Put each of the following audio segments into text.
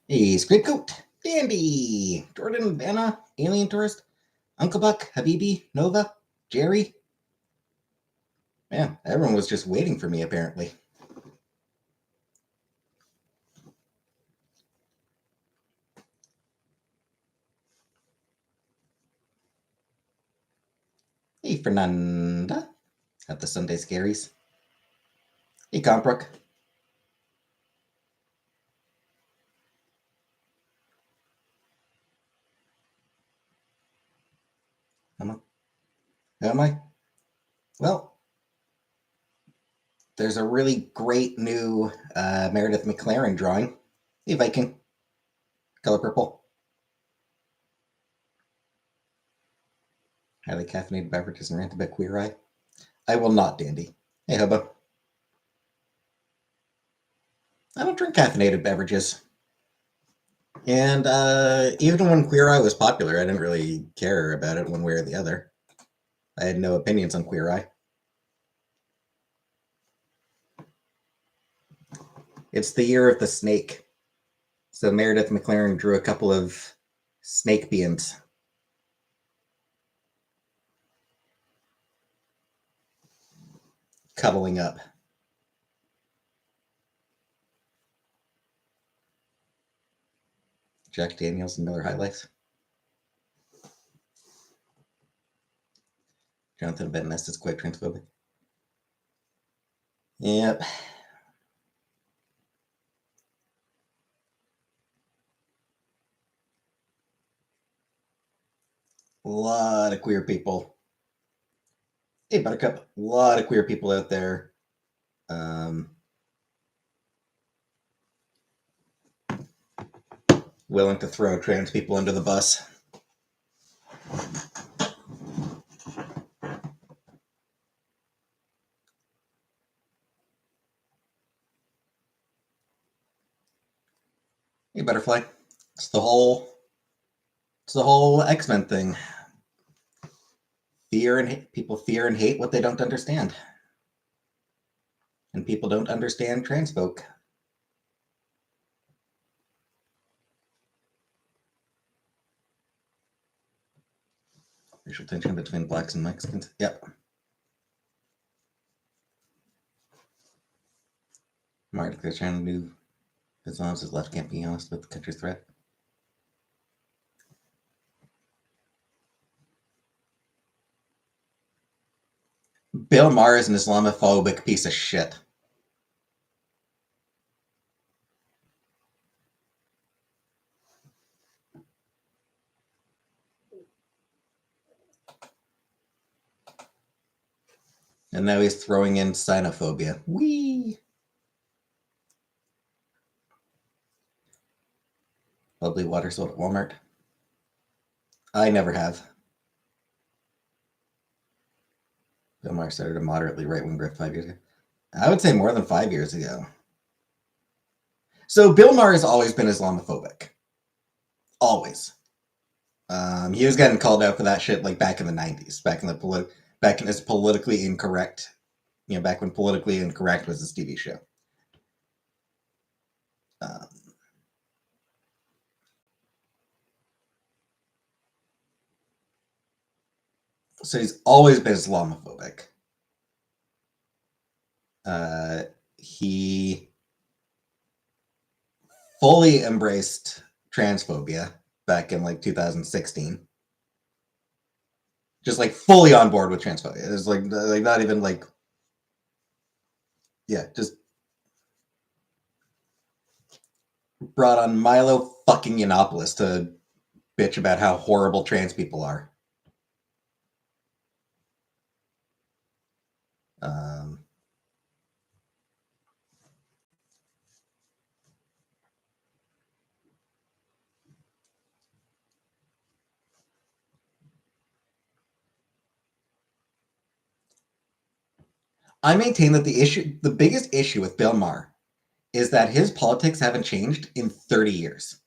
Hey, Squidcoat, Dandy, Jordan, Anna, Alien Tourist, Uncle Buck, Habibi, Nova, Jerry. Man, everyone was just waiting for me, apparently. Hey, Fernanda, at the Sunday Scaries. Hey, Compbrook. Am I? Well, there's a really great new Meredith McLaren drawing. Hey, Viking. Color purple. Highly caffeinated beverages and rant about Queer Eye. I will not, Dandy. Hey, Hubba. I don't drink caffeinated beverages. And even when Queer Eye was popular, I didn't really care about it one way or the other. I had no opinions on Queer Eye. It's the year of the snake. So Meredith McLaren drew a couple of snake beings. Cuddling up. Jack Daniels and Miller High Life. Jonathan Van Ness is quite transphobic. Yep. A lot of queer people. Hey, Buttercup. A lot of queer people out there. Willing to throw trans people under the bus. Hey, Butterfly. It's the whole X-Men thing. People fear and hate what they don't understand. And people don't understand trans folk. Racial tension between blacks and Mexicans. Yep. Mark, they're trying to do Islam's his left can't be honest with the country's threat. Bill Maher is an Islamophobic piece of shit. And now he's throwing in xenophobia. Whee! Bubbly water sold at Walmart. I never have. Bill Maher started a moderately right-wing grift 5 years ago. I would say more than 5 years ago. So Bill Maher has always been Islamophobic. Always. He was getting called out for that shit like back in the 90s, back in his politically incorrect, back when Politically Incorrect was his TV show. So he's always been Islamophobic. He fully embraced transphobia back in like 2016. Just like fully on board with transphobia. It was like not even like, yeah, just brought on Milo fucking Yiannopoulos to bitch about how horrible trans people are. I maintain that the biggest issue with Bill Maher is that his politics haven't changed in 30 years.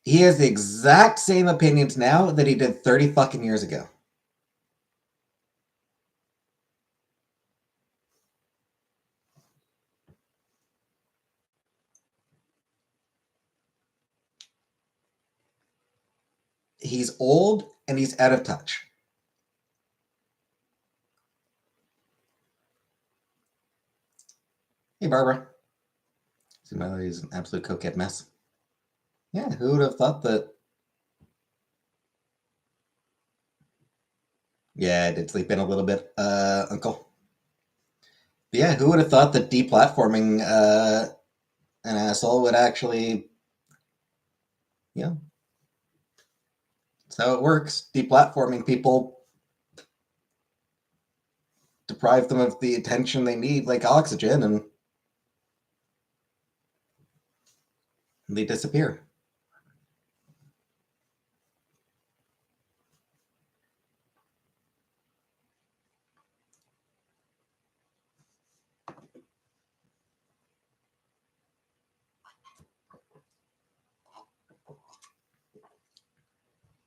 He has the exact same opinions now that he did 30 fucking years ago. He's old and he's out of touch. Hey, Barbara. See, my lady's an absolute coquette mess. Yeah, who would have thought that? Yeah, I did sleep in a little bit, Uncle. But yeah, who would have thought that deplatforming an asshole would actually, you know, that's how it works. Deplatforming people deprive them of the attention they need, like oxygen, and they disappear.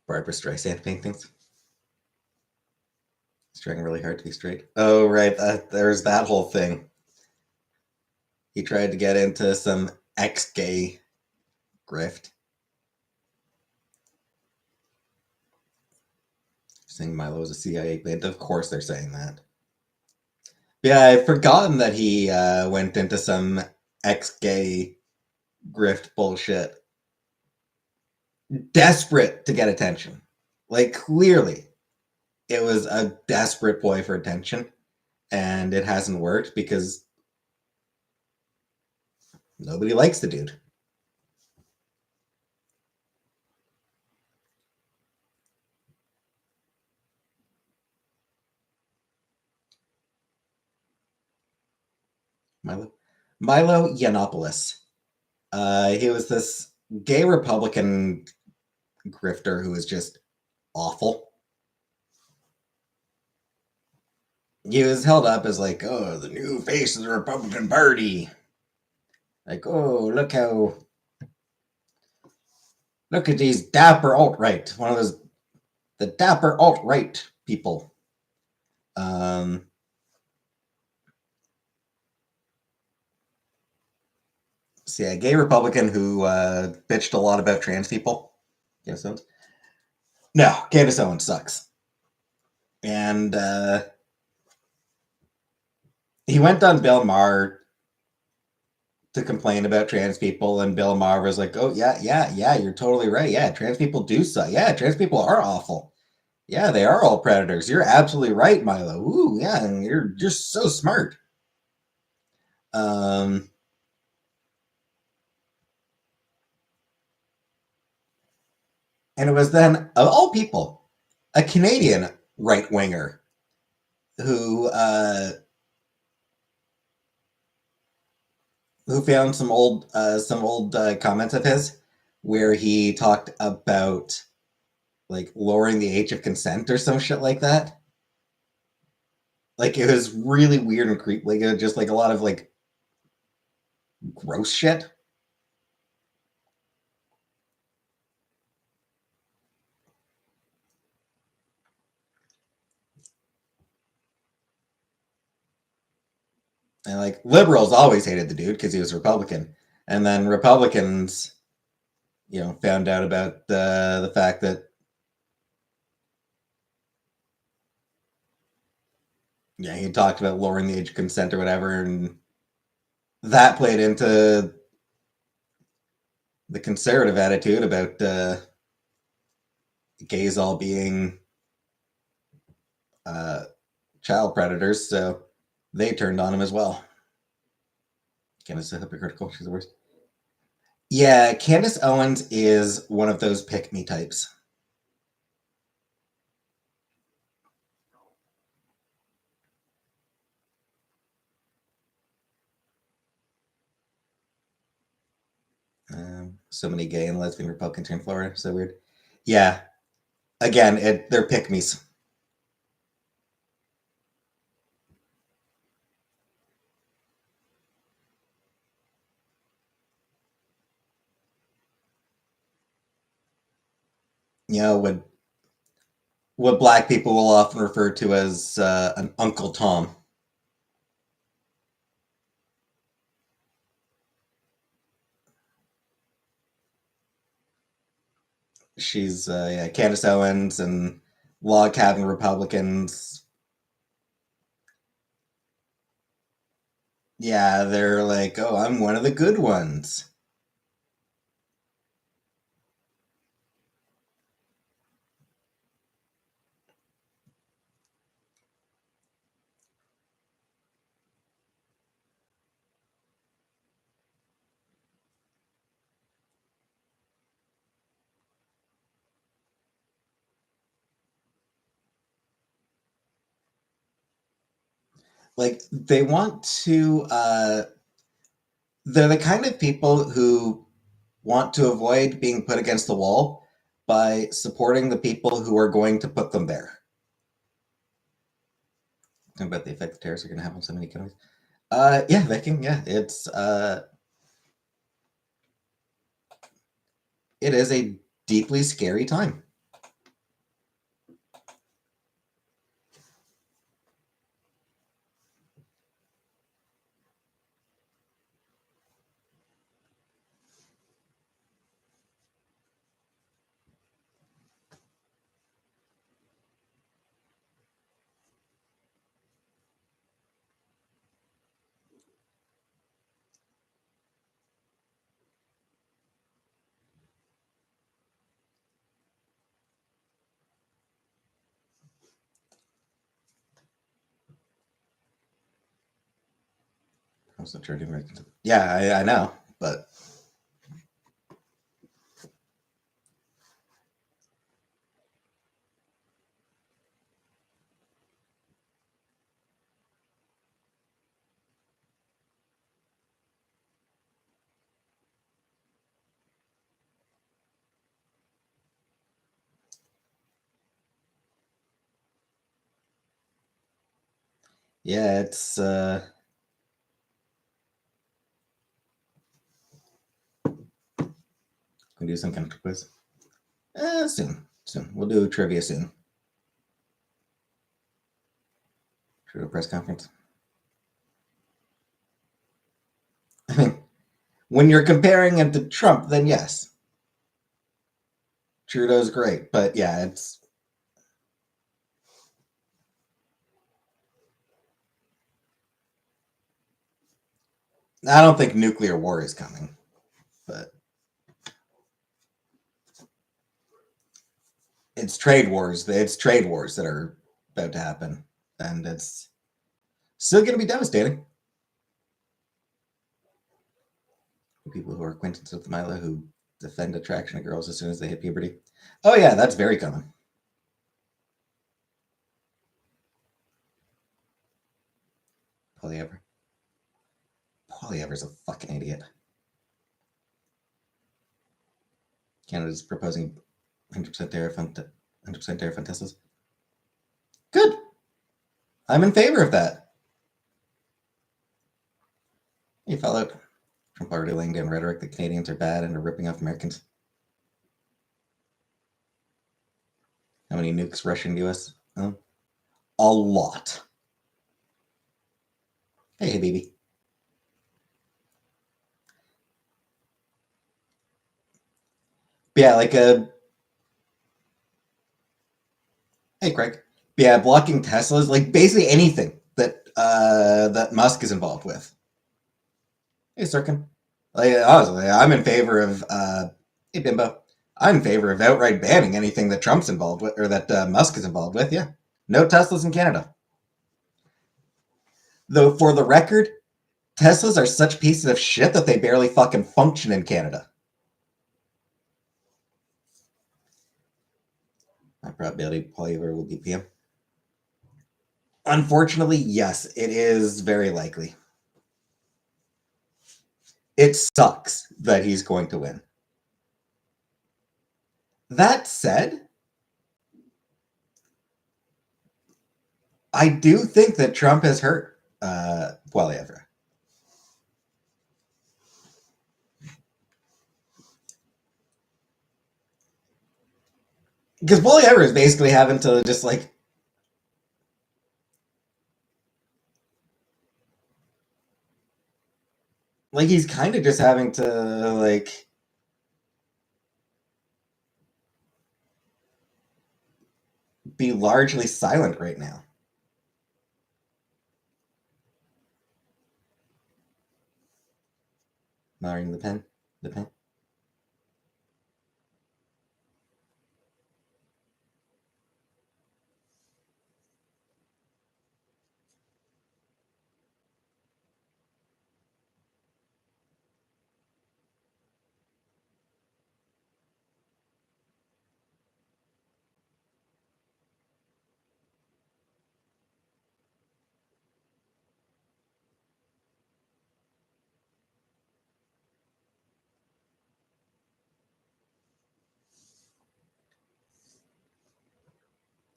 Barbara Streisand paintings. He's trying really hard to be straight. Oh, right. There's that whole thing. He tried to get into some ex-gay grift. Saying Milo's a CIA agent. Of course they're saying that. Yeah, I've forgotten that he went into some ex-gay grift bullshit. Desperate to get attention. Like, clearly, it was a desperate ploy for attention, and it hasn't worked because nobody likes the dude. Milo Yiannopoulos. He was this gay Republican grifter who was just awful. He was held up as like, oh, the new face of the Republican Party. Like, oh, look at these dapper alt-right. One of those, the dapper alt-right people. So yeah, a gay Republican who bitched a lot about trans people. Candace Owens? No, Candace Owens sucks. And he went on Bill Maher to complain about trans people, and Bill Maher was like, "Oh yeah, you're totally right. Yeah, trans people do suck. Yeah, trans people are awful. Yeah, they are all predators. You're absolutely right, Milo. Ooh, yeah, and you're just so smart." Um, and it was then, of all people, a Canadian right winger who found some old comments of his where he talked about like lowering the age of consent or some shit like that. Like it was really weird and creepy. Like it was just like a lot of like gross shit. And like liberals always hated the dude because he was Republican, and then Republicans, found out about the fact that he talked about lowering the age of consent or whatever, and that played into the conservative attitude about gays all being child predators, so they turned on him as well. Candace is hypocritical. She's the worst. Yeah, Candace Owens is one of those pick-me types. So many gay and lesbian Republicans in Florida. So weird. Yeah. Again, they're pick-me's. what black people will often refer to as an Uncle Tom. She's Candace Owens and log cabin Republicans. Yeah, they're like, oh, I'm one of the good ones. Like they want to. They're the kind of people who want to avoid being put against the wall by supporting the people who are going to put them there. Talking about the effect the tariffs are going to have on so many economies. Yeah, Viking. Yeah, it is a deeply scary time. Also, Charity Americans. Yeah, I know, but yeah, it's Can we do some kind of quiz? Soon. We'll do trivia soon. Trudeau press conference. I mean, when you're comparing it to Trump, then yes, Trudeau's great. But yeah, it's. I don't think nuclear war is coming, but it's trade wars. It's trade wars that are about to happen, and it's still going to be devastating. People who are acquaintances with Mila who defend attraction to girls as soon as they hit puberty. Oh yeah, that's very common. Polyever. Polyever's a fucking idiot. Canada's proposing 100% tariff on 100% tariff on Teslas. Good. I'm in favor of that. You follow Trump already laying down rhetoric that Canadians are bad and are ripping off Americans. How many nukes Russia and US? Oh, a lot. Hey, baby. Yeah, like hey, Craig. Yeah, blocking Teslas, like basically anything that Musk is involved with. Hey, Sirkin. Like honestly, I'm in favor of hey Bimbo. I'm in favor of outright banning anything that Trump's involved with or that Musk is involved with. Yeah, no Teslas in Canada. Though for the record, Teslas are such pieces of shit that they barely fucking function in Canada. My probability Polyever will be PM. Unfortunately, yes, it is very likely. It sucks that he's going to win. That said, I do think that Trump has hurt Polyever. Because Bully Ever is basically having to just like he's kind of just having to like be largely silent right now. Marring the pen, the pen.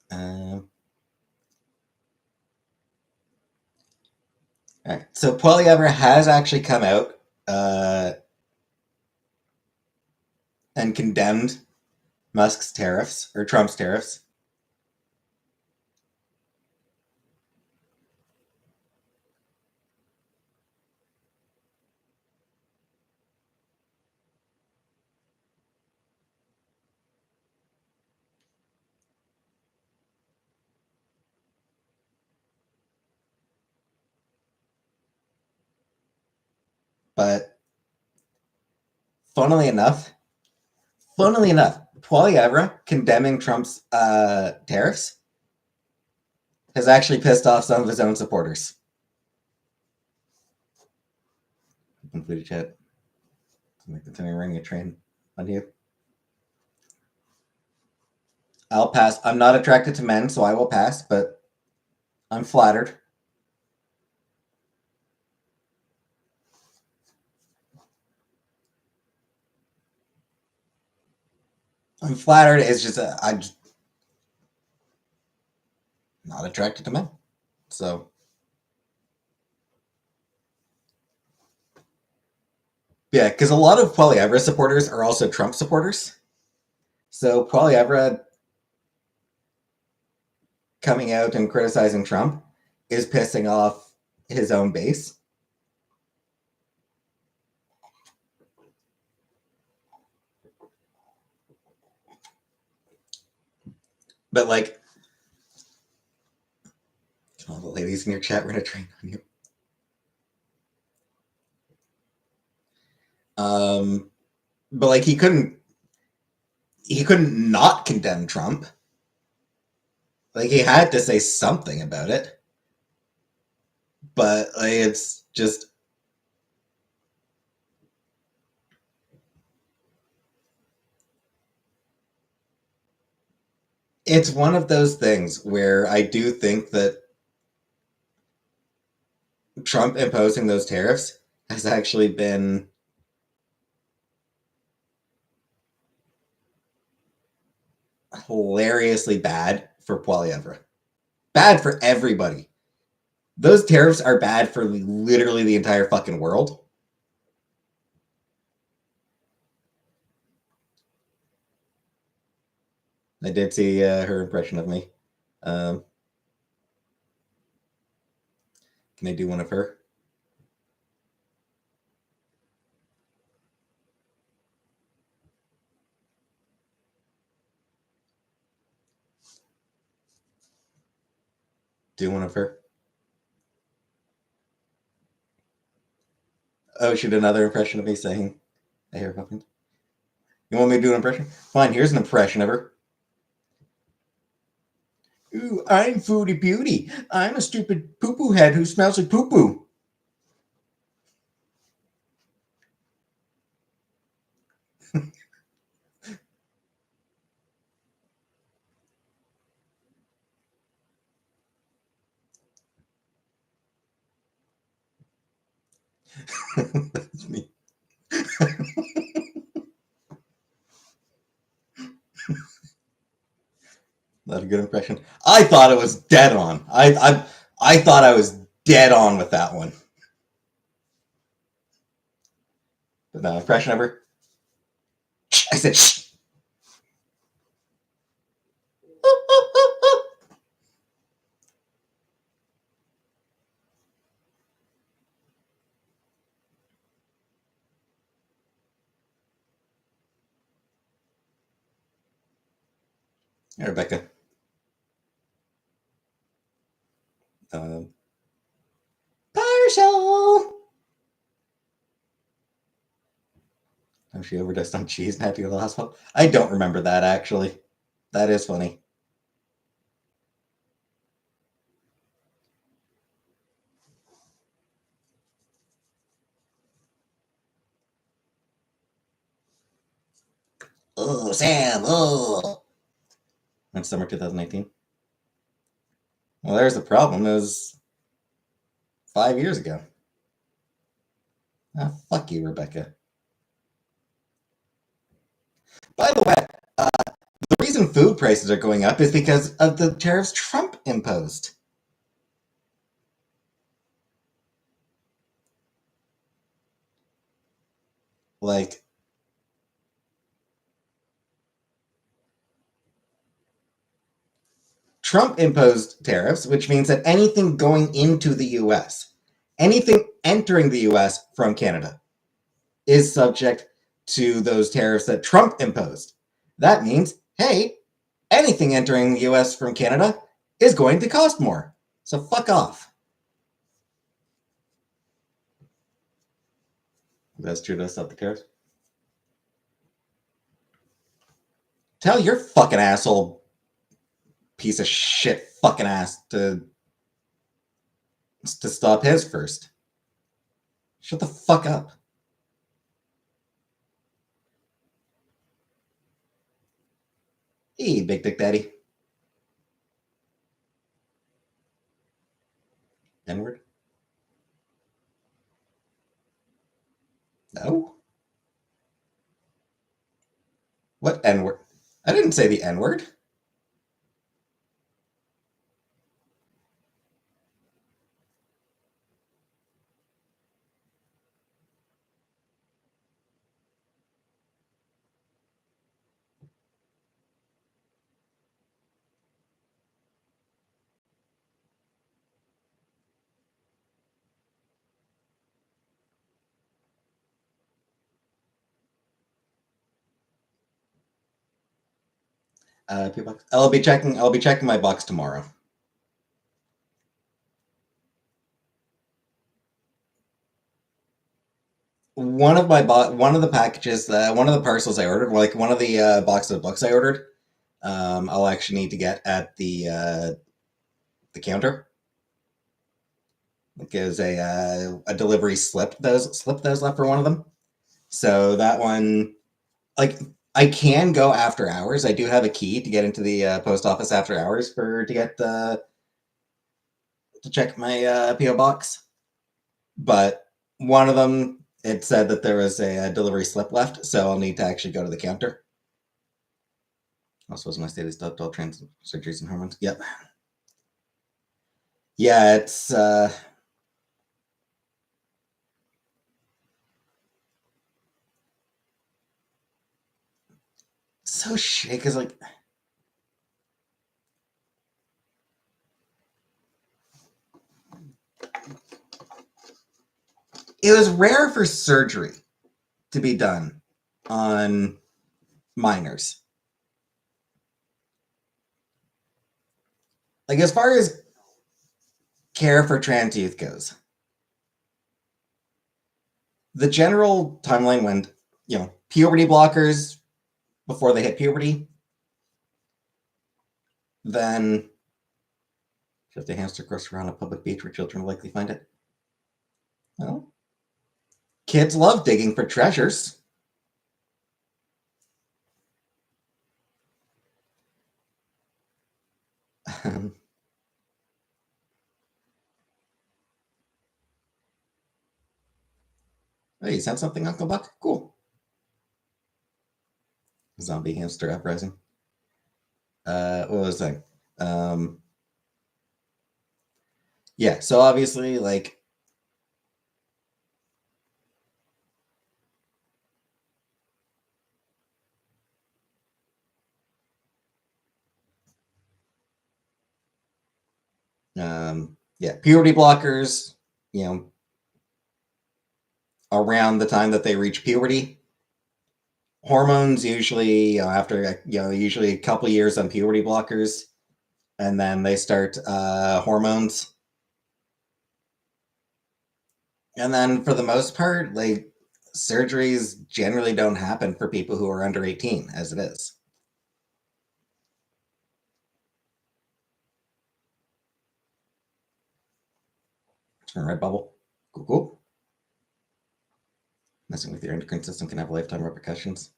Um, all right. So Poilievre has actually come out uh, and condemned Musk's tariffs or Trump's tariffs. But funnily enough, Poilievre condemning Trump's tariffs has actually pissed off some of his own supporters. Included chat. I'm continuing running a train on you. I'll pass. I'm not attracted to men, so I will pass, but I'm flattered. I'm flattered. It's just I'm just not attracted to men. So yeah, because a lot of Poilievre supporters are also Trump supporters. So Poilievre coming out and criticizing Trump is pissing off his own base. But like, all the ladies in your chat were gonna train on you. But like he couldn't not condemn Trump. Like he had to say something about it. But like, it's just it's one of those things where I do think that Trump imposing those tariffs has actually been hilariously bad for Poilievre. Bad for everybody. Those tariffs are bad for literally the entire fucking world. I did see her impression of me. Um, can I do one of her? Do one of her? Oh, she did another impression of me saying, I hear fucking. You want me to do an impression? Fine, here's an impression of her. Ooh, I'm Foodie Beauty. I'm a stupid poo-poo head who smells like poo-poo. That's me. Not a good impression. I thought it was dead on. I thought I was dead on with that one. But no, impression of her. I said shh. Hey, Rebecca. Partial. Oh, she overdosed on cheese and had to go to the hospital. I don't remember that actually. That is funny. Oh, Sam. Oh. That's summer 2018. Well, there's the problem. It was 5 years ago. Ah, fuck you, Rebecca. By the way, the reason food prices are going up is because of the tariffs Trump imposed. Like, Trump imposed tariffs, which means that anything going into the US, anything entering the US from Canada, is subject to those tariffs that Trump imposed. That means, hey, anything entering the US from Canada is going to cost more. So fuck off. That's true to stop the tariffs. Tell your fucking asshole piece of shit fucking ass to stop his first. Shut the fuck up. Hey, Big Dick Daddy. N-word? No? What N-word? I didn't say the N-word. P-box. I'll be checking my box tomorrow. One of the packages, one of the parcels I ordered, like one of the boxes of books I ordered, I'll actually need to get at the counter. Because a delivery slipped those left for one of them. So that one, like, I can go after hours. I do have a key to get into the post office after hours to check my PO box. But one of them, it said that there was a delivery slip left, so I'll need to actually go to the counter. Also, was my status ductal trans surgeries and hormones? Yep. Yeah, it's so shit because like it was rare for surgery to be done on minors. Like as far as care for trans youth goes, the general timeline went, puberty blockers before they hit puberty, then if the hamster grows around a public beach where children will likely find it. Well, kids love digging for treasures. Oh, you sent something, Uncle Buck? Cool. Zombie hamster uprising. What was I saying? Yeah, so obviously, like, puberty blockers, around the time that they reach puberty, hormones usually after usually a couple years on puberty blockers, and then they start hormones, and then for the most part, like surgeries generally don't happen for people who are under 18, as it is. Turn red bubble. Cool. Messing with your endocrine system can have lifetime repercussions.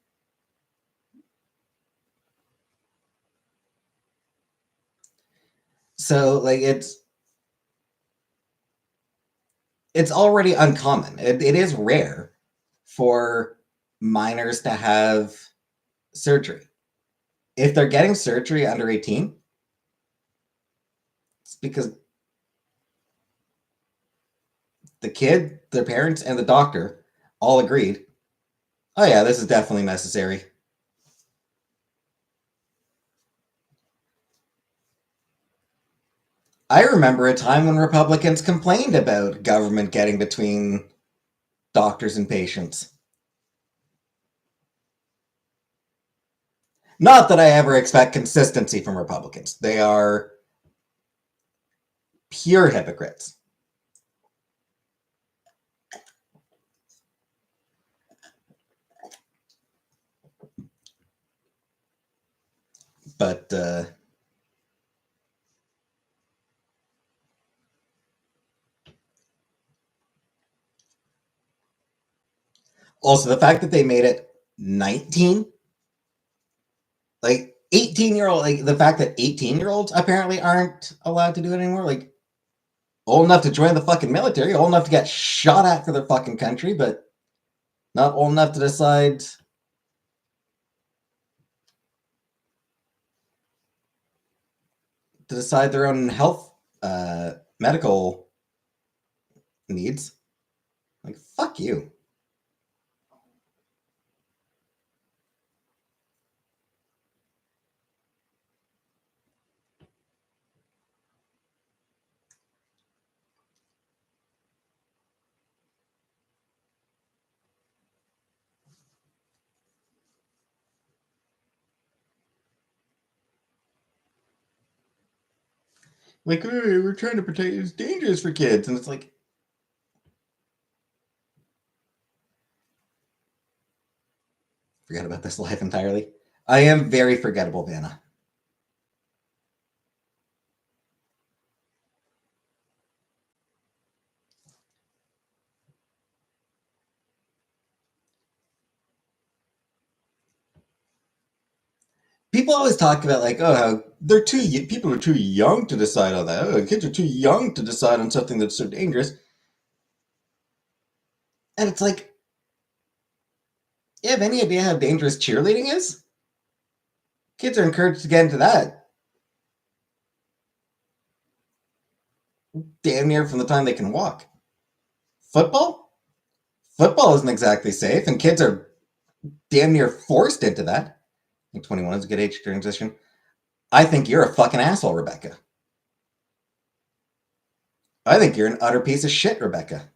So, like, it's already uncommon. It is rare for minors to have surgery. If they're getting surgery under 18, it's because the kid, their parents, and the doctor all agreed, oh yeah, this is definitely necessary. I remember a time when Republicans complained about government getting between doctors and patients. Not that I ever expect consistency from Republicans. They are pure hypocrites. But also the fact that they made it 19, like 18-year-old, like the fact that 18-year-olds apparently aren't allowed to do it anymore, like old enough to join the fucking military, old enough to get shot at for their fucking country, but not old enough to decide their own health medical needs. Like, fuck you. Like, hey, we're trying to protect, it's dangerous for kids. And it's like, forget about this life entirely. I am very forgettable, Vanna. People always talk about like, oh, how people are too young to decide on that. Oh, kids are too young to decide on something that's so dangerous. And it's like, you have any idea how dangerous cheerleading is? Kids are encouraged to get into that damn near from the time they can walk. Football? Football isn't exactly safe, and kids are damn near forced into that. I think 21 is a good age to transition. I think you're a fucking asshole, Rebecca. I think you're an utter piece of shit, Rebecca.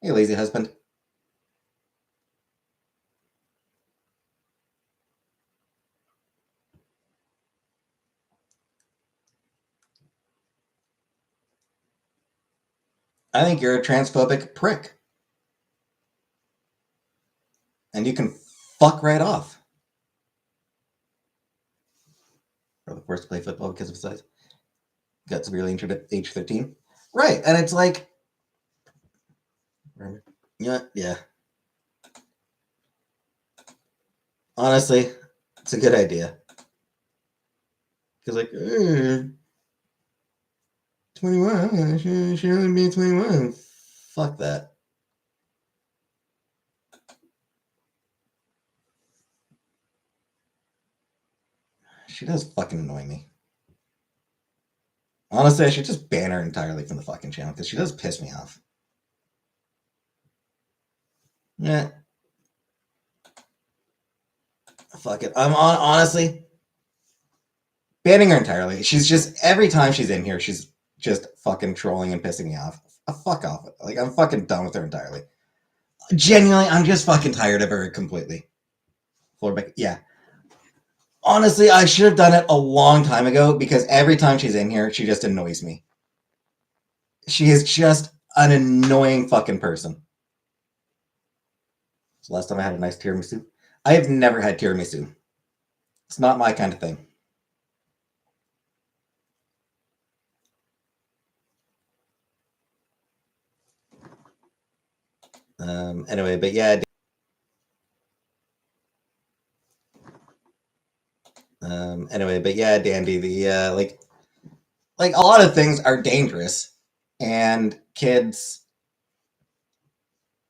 Hey, lazy husband. I think you're a transphobic prick. And you can fuck right off. Brother forced to play football because of his size. Got severely injured at age 13. Right, and it's like, yeah. Honestly, it's a good idea. Because like, 21, she only be 21. Fuck that. She does fucking annoy me. Honestly, I should just ban her entirely from the fucking channel because she does piss me off. Yeah. Fuck it. Honestly banning her entirely. She's just every time she's in here, she's just fucking trolling and pissing me off. Fuck off. I'm fucking done with her entirely. Genuinely, I'm just fucking tired of her completely. Yeah. Honestly, I should have done it a long time ago because every time she's in here, she just annoys me. She is just an annoying fucking person. So last time I had a nice tiramisu. I have never had tiramisu. It's not my kind of thing. Anyway, but yeah. Anyway, but yeah, Dandy. The like a lot of things are dangerous, and kids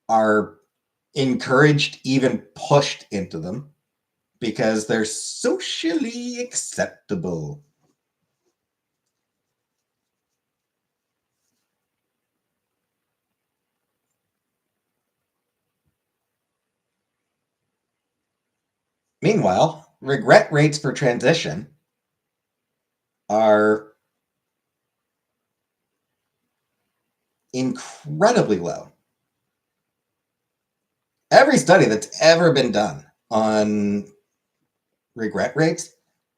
are encouraged, even pushed into them, because they're socially acceptable. Meanwhile, regret rates for transition are incredibly low. Every study that's ever been done on regret rates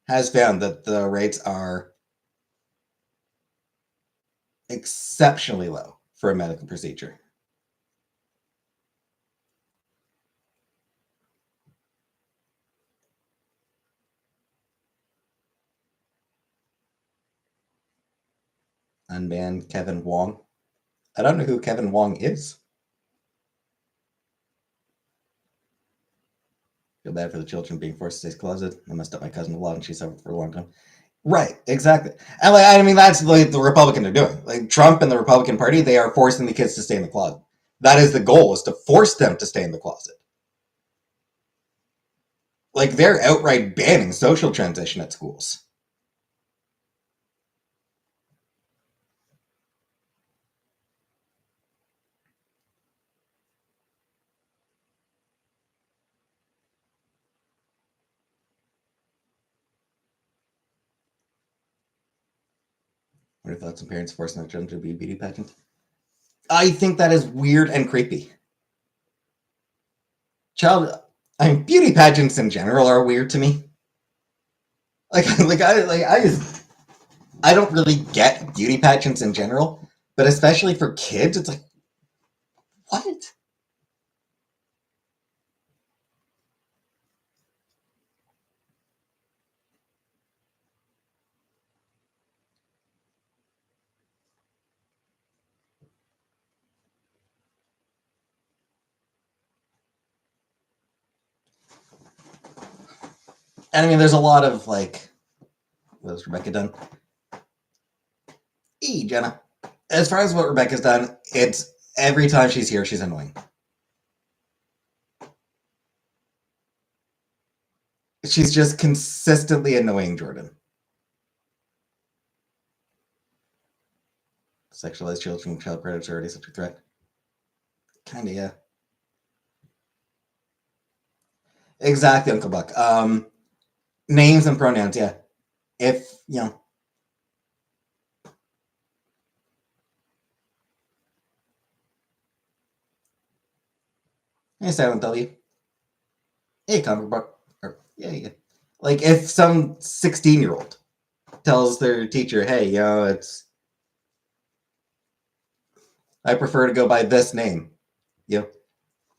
has found that the rates are exceptionally low for a medical procedure. Unbanned Kevin Wong. I don't know who Kevin Wong is. Feel bad for the children being forced to stay closeted. I messed up my cousin a lot, and she suffered for a long time. Right, exactly. And like, I mean, that's like the Republicans are doing. Like Trump and the Republican Party, they are forcing the kids to stay in the closet. That is the goal: is to force them to stay in the closet. Like they're outright banning social transition at schools. What are your thoughts on parents forcing their children to be beauty pageants? I think that is weird and creepy. Child, I mean, beauty pageants in general are weird to me. I don't really get beauty pageants in general, but especially for kids, it's like, what? And I mean, there's a lot of like, what has Rebecca done? Jenna. As far as what Rebecca's done, it's every time she's here, she's annoying. She's just consistently annoying Jordan. Sexualized children, child predators are already such a threat. Kinda, yeah. Exactly, Uncle Buck. Names and pronouns, yeah. If, hey, Silent W. Hey, comic book. Yeah. Like, if some 16-year-old tells their teacher, hey, it's, I prefer to go by this name.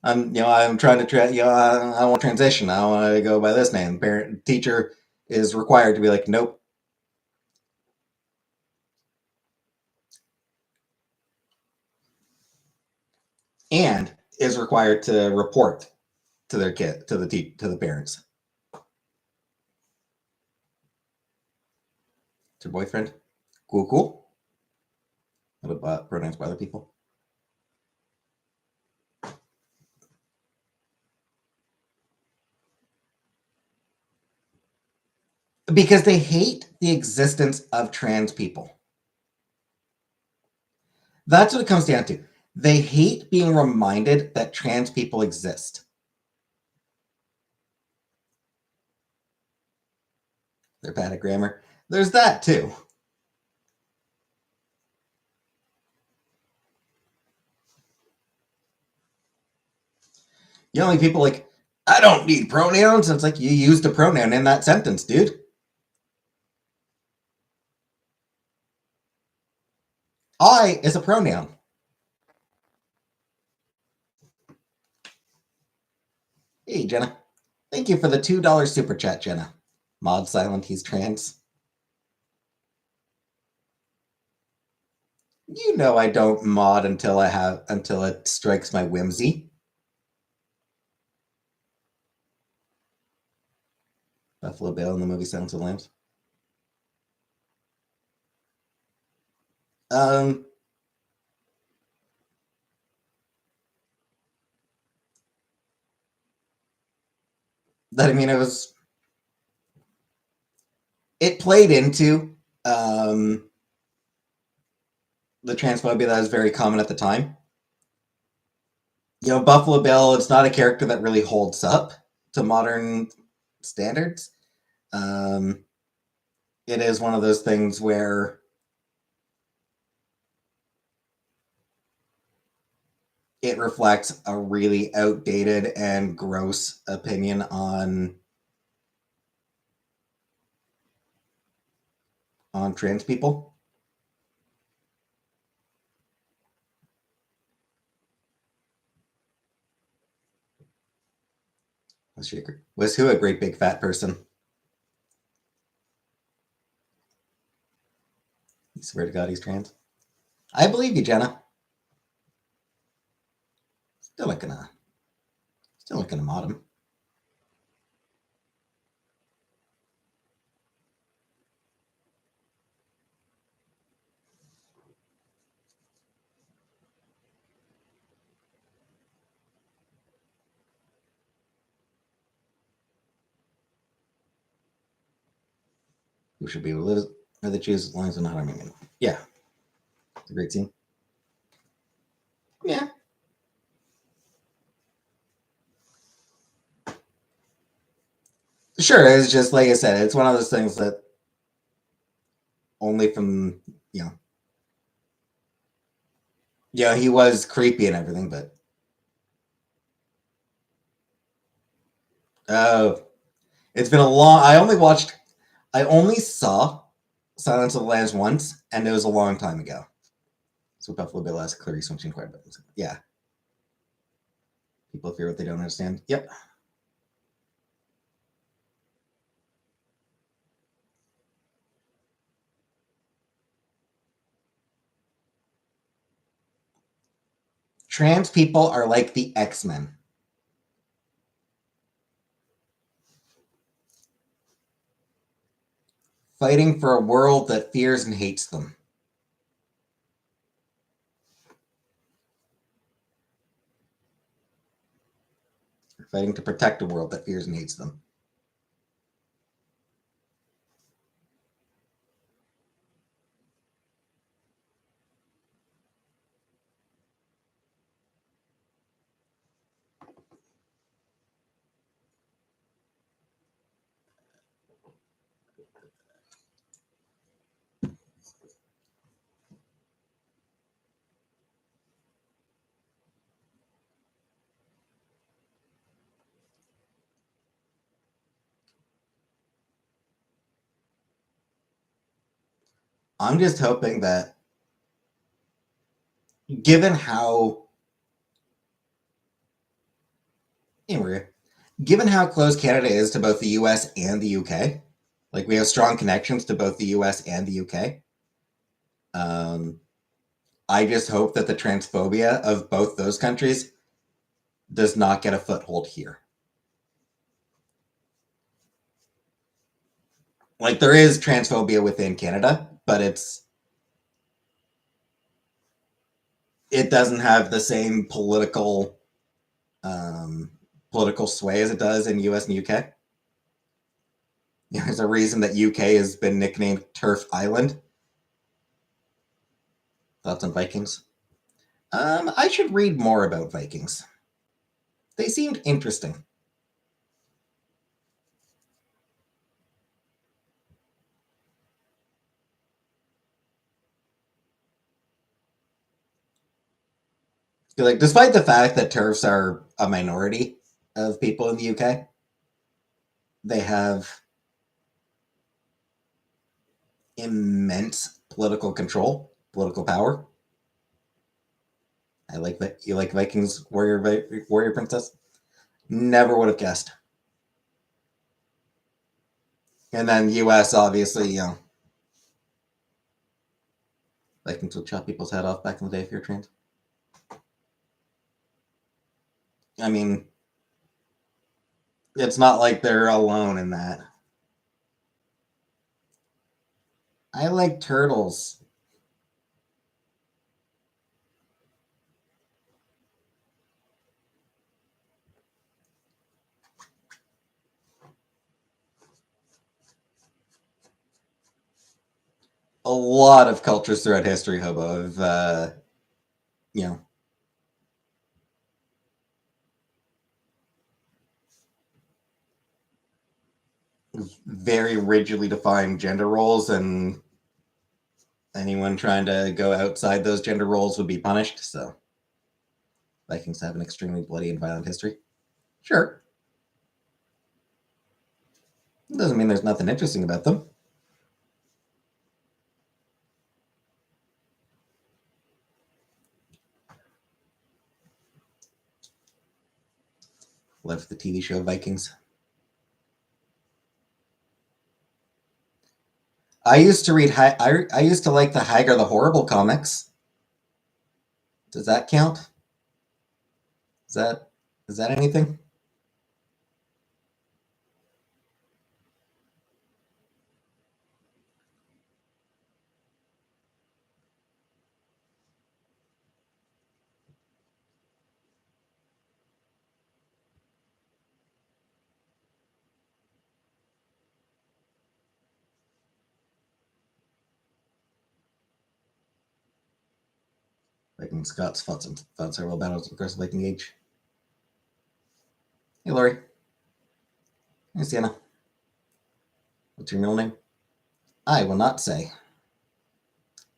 I'm trying to, I want to transition. I want to go by this name. Teacher is required to be like, nope. And is required to report to their kid, to the parents. It's your boyfriend. Cool. What about pronouns by other people? Because they hate the existence of trans people. That's what it comes down to. They hate being reminded that trans people exist. They're bad at grammar. There's that too. Like people like I don't need pronouns. It's like you used a pronoun in that sentence, dude. I is a pronoun. Hey, Jenna. Thank you for the $2 super chat, Jenna. Mod silent, he's trans. You know I don't mod until it strikes my whimsy. Buffalo Bill in the movie Silence of the Lambs. Um, that I mean, it played into the transphobia that was very common at the time. Buffalo Bill, it's not a character that really holds up to modern standards. It is one of those things where it reflects a really outdated and gross opinion on trans people. Was who a great big fat person? You swear to God he's trans? I believe you, Jenna. Still not gonna mod him. Who should be able to live or they choose as long as they're not harming anyone. Yeah, it's a great scene. Yeah. Sure, it's just like I said, it's one of those things that only from he was creepy and everything, but it's been a long. I only saw Silence of the Lambs once, and it was a long time ago. So Buffalo Bill has clearly switching quite a bit. Yeah, people fear what they don't understand. Yep. Trans people are like the X-Men. Fighting for a world that fears and hates them. Fighting to protect a world that fears and hates them. I'm just hoping that, given how given how close Canada is to both the US and the UK, like we have strong connections to both the US and the UK. I just hope that the transphobia of both those countries does not get a foothold here. Like there is transphobia within Canada, but it doesn't have the same political sway as it does in US and UK. There's a reason that UK has been nicknamed Turf Island. Thoughts on Vikings? I should read more about Vikings. They seemed interesting. Like, despite the fact that turfs are a minority of people in the UK. They have immense political control, political power. I like that. You like Vikings, warrior princess? Never would have guessed. And then US, obviously, Vikings would chop people's head off back in the day if you're trained. I mean, it's not like they're alone in that. I like turtles. A lot of cultures throughout history, Hobo, have, you know, very rigidly defined gender roles, and anyone trying to go outside those gender roles would be punished. So Vikings have an extremely bloody and violent history. Sure. It doesn't mean there's nothing interesting about them. Love the TV show Vikings. I used to read. I used to like the Hagar the Horrible comics. Does that count? Is that anything? Viking Scots fought several battles in the course of Viking Age. Hey, Laurie. Hey, Sienna. What's your middle name? I will not say.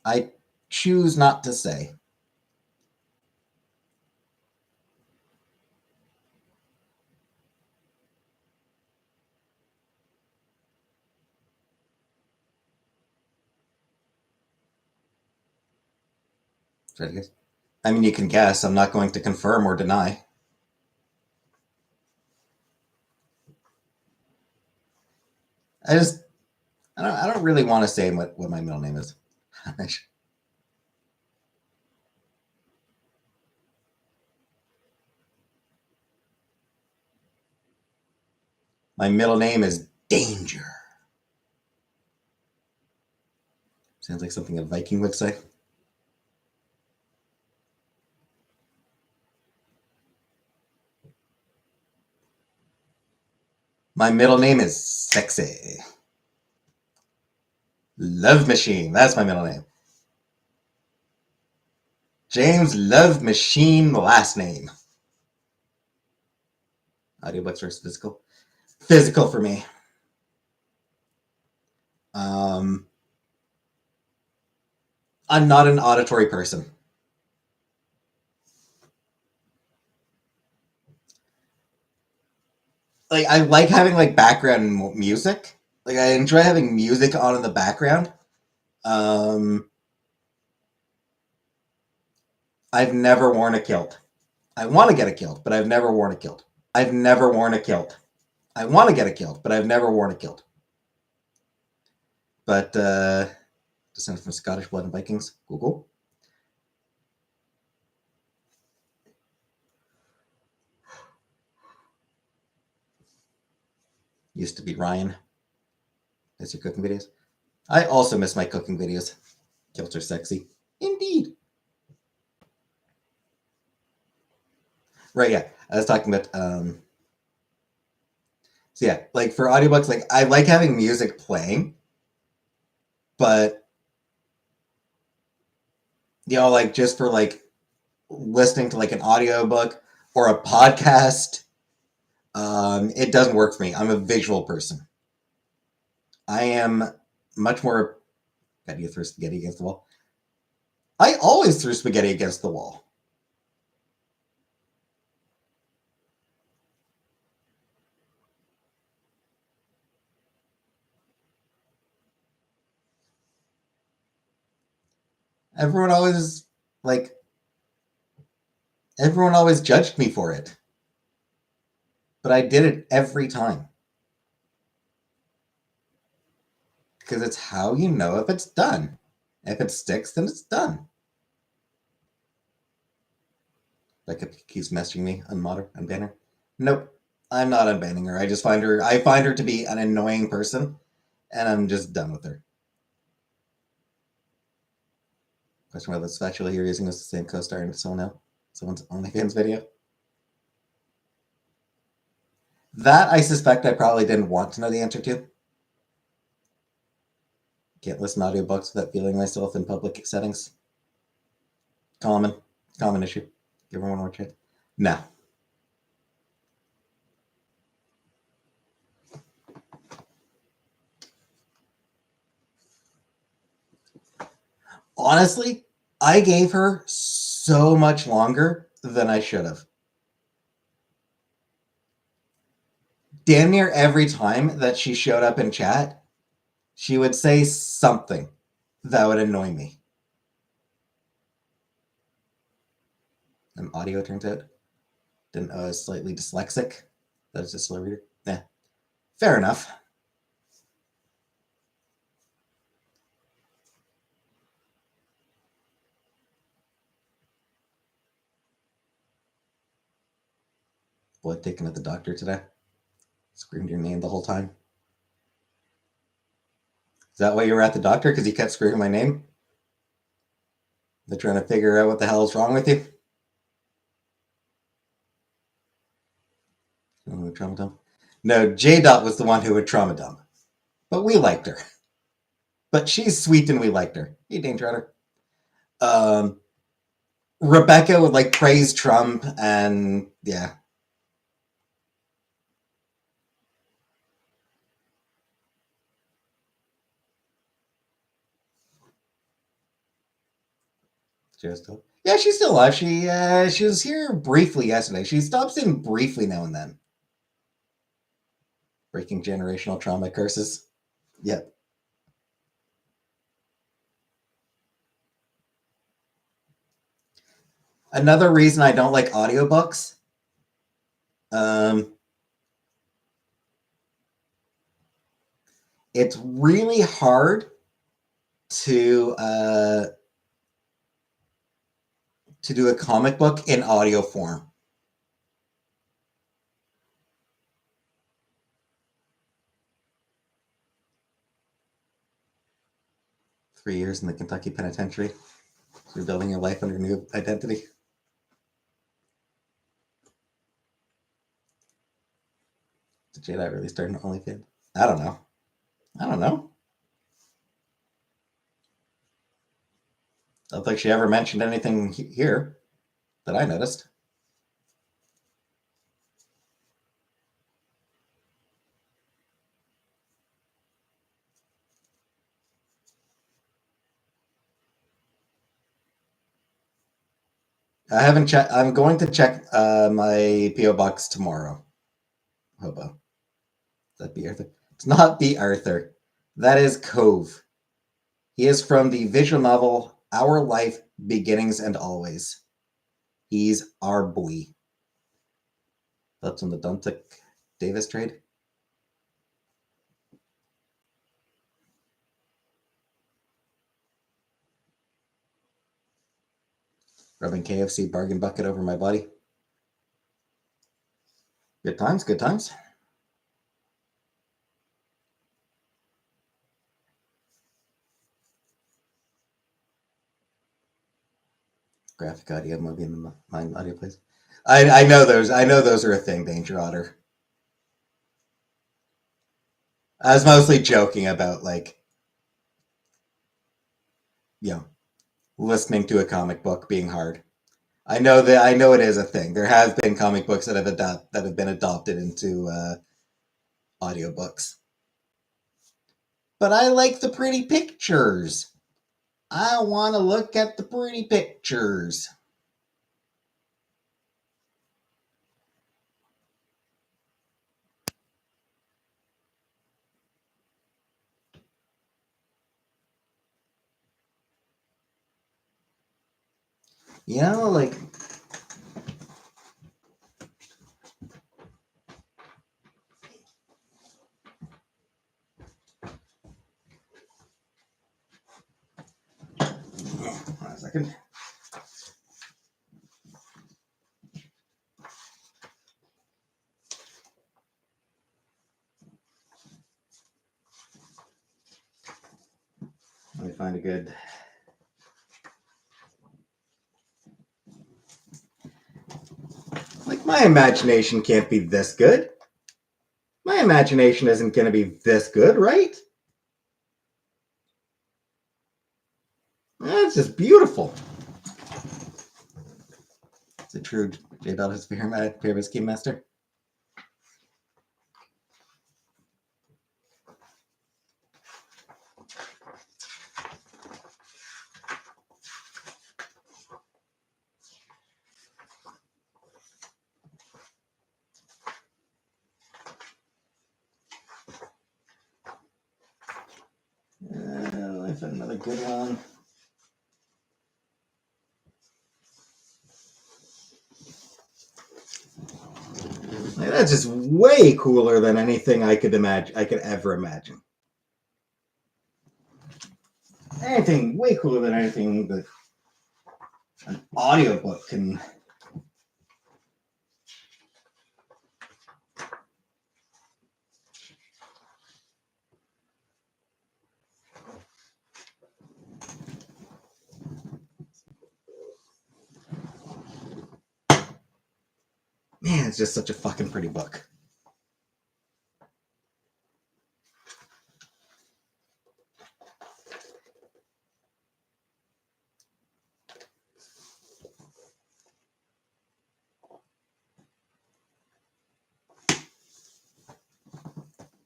I choose not to say. Should I guess? I mean, you can guess. I'm not going to confirm or deny. I just, I don't really want to say what my middle name is. My middle name is Danger. Sounds like something a Viking would say. My middle name is Sexy. Love Machine. That's my middle name. James Love Machine, last name. Audiobooks versus physical. Physical for me. I'm not an auditory person. Like, I like having like background music. Like, I enjoy having music on in the background. I've never worn a kilt. I want to get a kilt, but I've never worn a kilt. I've never worn a kilt. I want to get a kilt, but I've never worn a kilt. But descended from Scottish blood and Vikings. Cool, cool. Used to be Ryan. Miss your cooking videos. I also miss my cooking videos. Kilts are sexy. Indeed. Right, yeah. I was talking about so yeah, like for audiobooks, like I like having music playing, but like just for like listening to like an audiobook or a podcast, it doesn't work for me. I'm a visual person. I am much more. God, you throw spaghetti against the wall. I always threw spaghetti against the wall. Everyone always like everyone always judged me for it. But I did it every time. Because it's how you know if it's done. If it sticks, then it's done. Becca keeps messaging me on banner. Nope. I'm not unbanning her. I find her to be an annoying person, and I'm just done with her. Question whether the spatula you're using was the same co-star in someone's OnlyFans video. That I suspect I probably didn't want to know the answer to. Can't listen to audiobooks without feeling myself in public settings. Common issue. Give everyone more chance. No. Honestly, I gave her so much longer than I should have. Damn near every time that she showed up in chat, she would say something that would annoy me. And audio turns out. Didn't know I was slightly dyslexic. That was just a slow reader. Yeah. Fair enough. Blood taken at the doctor today. Screamed your name the whole time. Is that why you were at the doctor? Because you kept screaming my name? They're trying to figure out what the hell is wrong with you? Trauma dump? No, J. Dot was the one who would trauma dump. But we liked her. But she's sweet and we liked her. Hey, Danger Runner. Rebecca would like praise Trump and yeah. Yeah, she's still alive. She was here briefly yesterday. She stops in briefly now and then. Breaking generational trauma curses. Yep. Another reason I don't like audiobooks. It's really hard to do a comic book in audio form. Three years in the Kentucky penitentiary. You're building your life under a new identity. Did Jedi really start an OnlyFans? I don't know. I don't think she ever mentioned anything here that I noticed. I haven't checked. I'm going to check my PO box tomorrow. Hobo. That B. Arthur? It's not B. Arthur. That is Cove. He is from the visual novel Our Life, Beginnings and Always. He's our boy. Thoughts on the Duntic Davis trade? Rubbing KFC bargain bucket over my body. Good times, good times. Graphic audio movie in the mind audio place. I know those. I know those are a thing, Danger Otter. I was mostly joking about listening to a comic book being hard. I know it is a thing. There have been comic books that have been adopted into audiobooks. But I like the pretty pictures. I want to look at the pretty pictures. You know, like, hold on a second. Let me find a good. Like, my imagination can't be this good. My imagination isn't going to be this good, right? That's just beautiful. Is it true J. Bell is favorite scheme master? I found another good one. Like, that's just way cooler than anything I could imagine. I could ever imagine. Anything way cooler than anything that an audiobook can. Man, it's just such a fucking pretty book.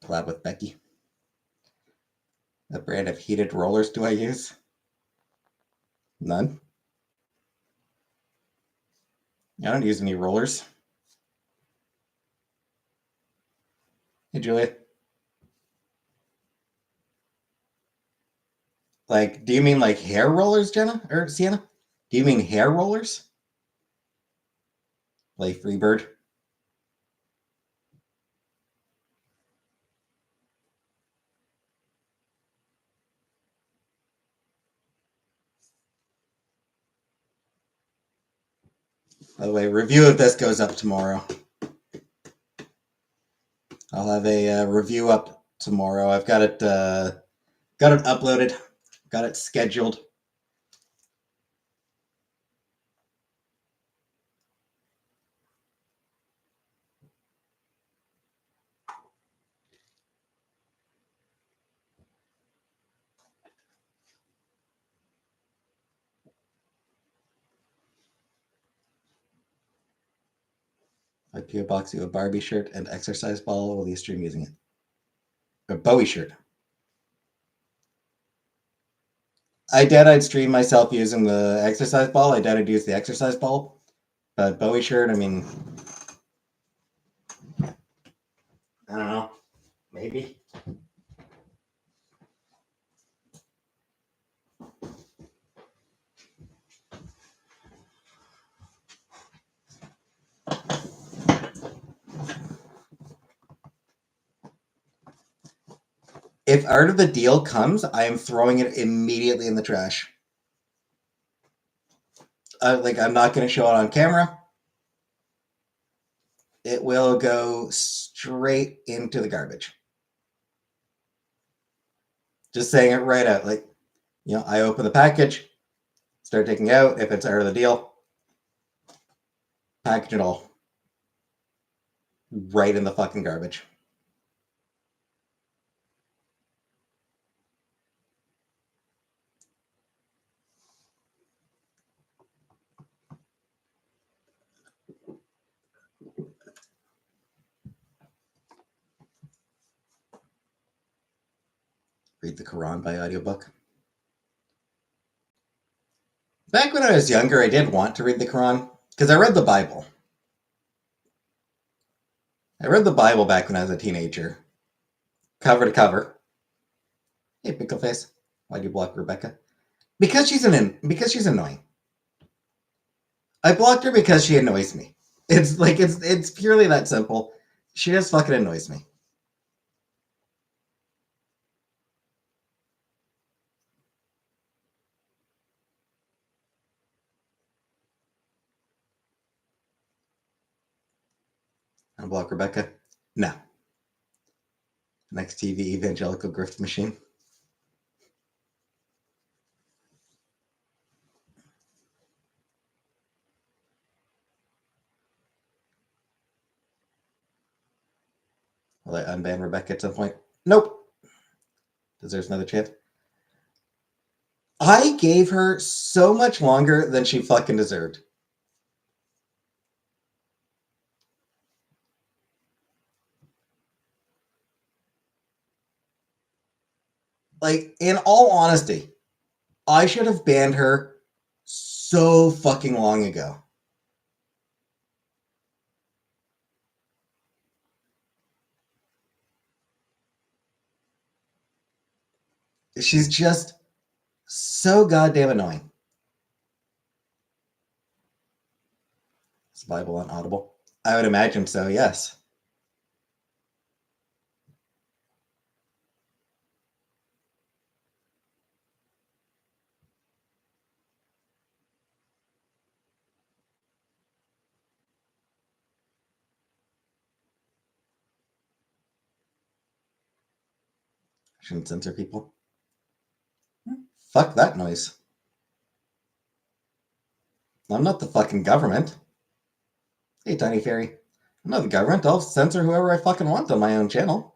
Collab with Becky. What brand of heated rollers do I use? None. I don't use any rollers. Hey, Julia. Like, do you mean like hair rollers, Jenna? Or Sienna? Do you mean hair rollers? Like Freebird? By the way, review of this goes up tomorrow. I'll have a review up tomorrow. I've got it uploaded, got it scheduled. I PO box you a Barbie shirt and exercise ball while you stream using it. A Bowie shirt. I'd stream myself using the exercise ball. I doubt I'd use the exercise ball. But Bowie shirt, I mean, I don't know. Maybe. If Art of the Deal comes, I am throwing it immediately in the trash. I'm not going to show it on camera. It will go straight into the garbage. Just saying it right out. I open the package, start taking out. If it's Art of the Deal, package it all right in the fucking garbage. Read the Quran by audiobook. Back when I was younger, I did want to read the Quran because I read the Bible. I read the Bible back when I was a teenager, cover to cover. Hey, Pickleface, why'd you block Rebecca? Because she's annoying. I blocked her because she annoys me. It's purely that simple. She just fucking annoys me. Unblock Rebecca? No. Next TV evangelical grift machine. Will I unban Rebecca at some point? Nope. Deserves another chance. I gave her so much longer than she fucking deserved. Like, in all honesty, I should have banned her so fucking long ago. She's just so goddamn annoying. Is Bible on Audible? I would imagine so, yes. Shouldn't censor people. Fuck that noise. I'm not the fucking government. Hey, Tiny Fairy. I'm not the government. I'll censor whoever I fucking want on my own channel.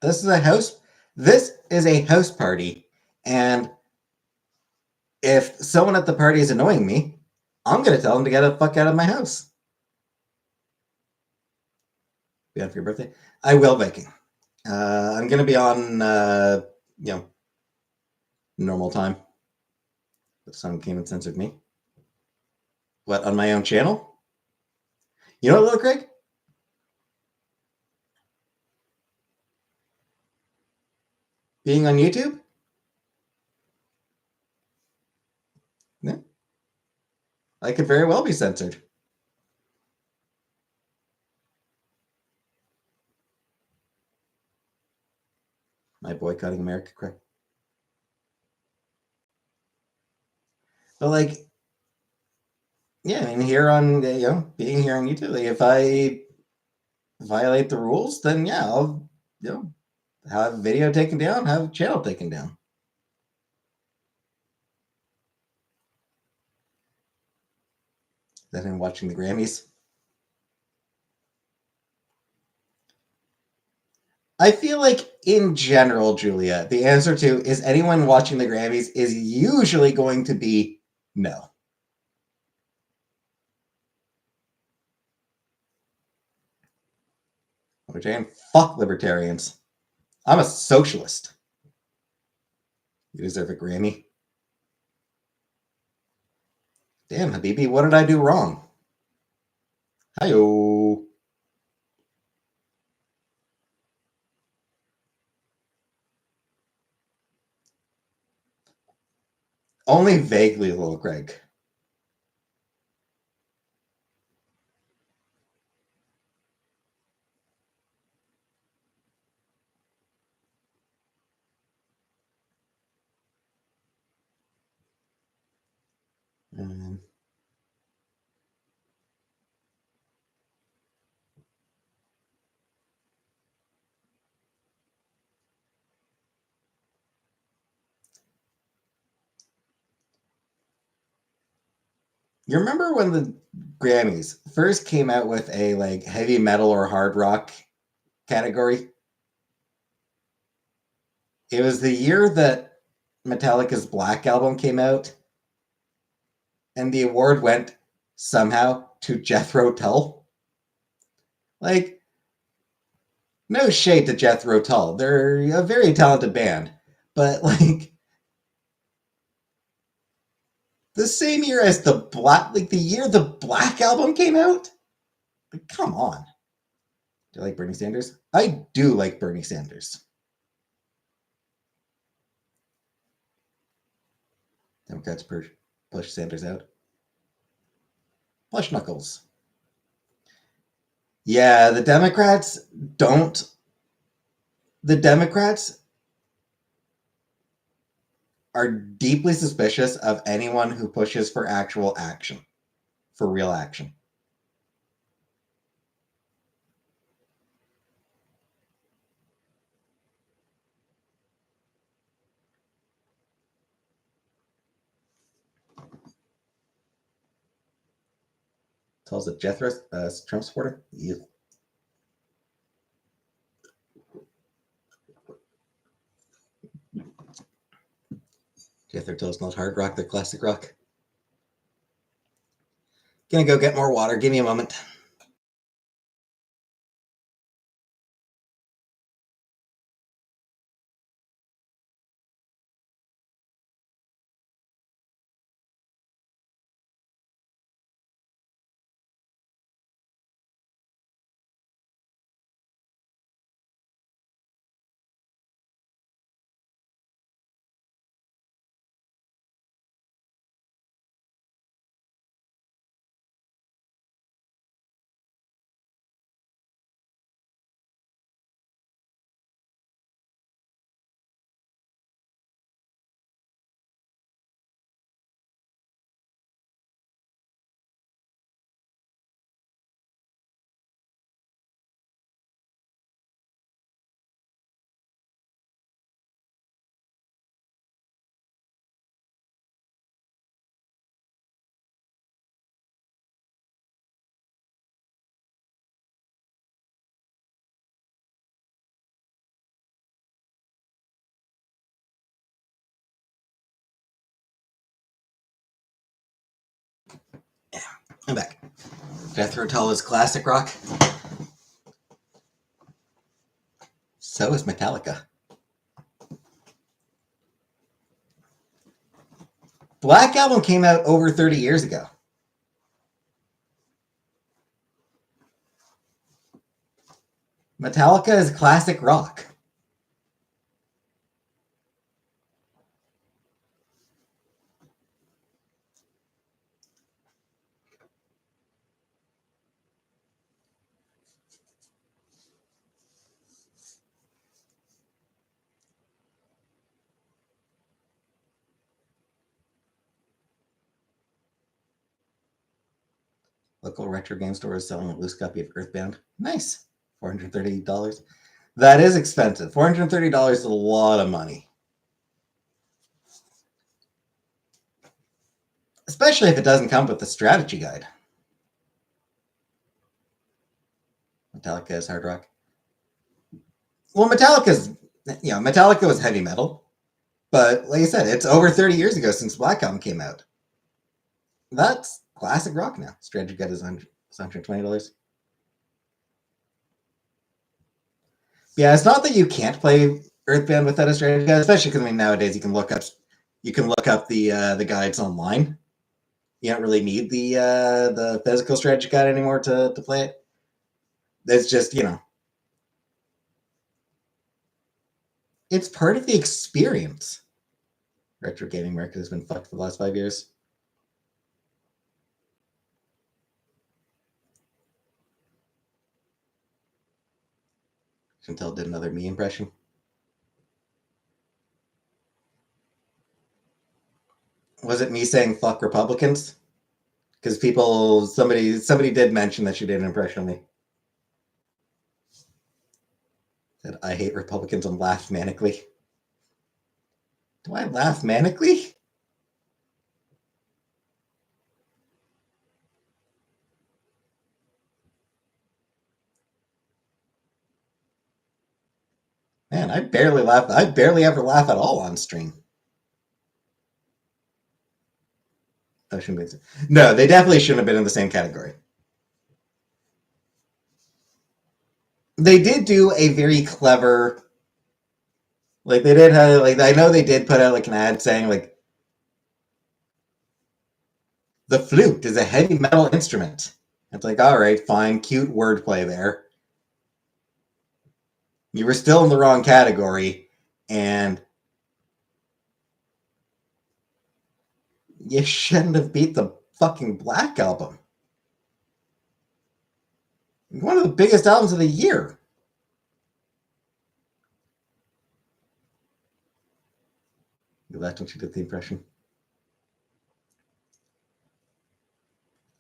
This is a house party, and if someone at the party is annoying me, I'm gonna tell them to get the fuck out of my house. Be on for your birthday? I will, Viking. I'm gonna be on normal time. But someone came and censored me. What, on my own channel? You know what, Little Craig? Being on YouTube? Yeah. I could very well be censored. My boycotting America, Craig. But like, yeah, I mean, here on being here on YouTube, like, if I violate the rules, then yeah, I'll have video taken down, have channel taken down. Then in watching the Grammys. I feel like in general, Julia, the answer to is anyone watching the Grammys is usually going to be no. Which I am fuck libertarians. I'm a socialist. You deserve a Grammy. Damn, Habibi, what did I do wrong? Hi-yo. Only vaguely, little Greg. You remember when the Grammys first came out with a like heavy metal or hard rock category? It was the year that Metallica's Black album came out, and the award went somehow to Jethro Tull. Like, no shade to Jethro Tull. They're a very talented band, but like The same year as the year the Black Album came out? Like, come on. Do you like Bernie Sanders? I do like Bernie Sanders. Democrats push Sanders out. Plush knuckles. Yeah, the Democrats don't. The Democrats are deeply suspicious of anyone who pushes for actual action, for real action. Tells a Jethro Trump supporter. Ew. Jethro Tull's not hard rock, they're classic rock. Gonna go get more water. Give me a moment. I'm back. Jethro Tull is classic rock. So is Metallica. Black Album came out over 30 years ago. Metallica is classic rock. Local retro game store is selling a loose copy of Earthbound. Nice. $430. That is expensive. $430 is a lot of money. Especially if it doesn't come with the strategy guide. Metallica is hard rock. Well, Metallica was heavy metal. But like I said, it's over 30 years ago since Black Album came out. That's classic rock now. Strategy guide is $120. Yeah, it's not that you can't play Earthbound without a strategy guide, especially because nowadays you can look up the guides online. You don't really need the physical strategy guide anymore to play it. It's just, it's part of the experience. Retro gaming market has been fucked for the last 5 years. Chantel did another me impression. Was it me saying fuck Republicans? Because somebody did mention that she did an impression of me. Said I hate Republicans and laughed manically. Do I laugh manically? Man, I barely laugh. I barely ever laugh at all on stream. No, they definitely shouldn't have been in the same category. They did do a very clever, like they did have, like I know they did put out like an ad saying like The flute is a heavy metal instrument. It's like, all right, fine, cute wordplay there. You were still in the wrong category, and you shouldn't have beat the fucking Black Album. One of the biggest albums of the year. You laughed when she did the impression.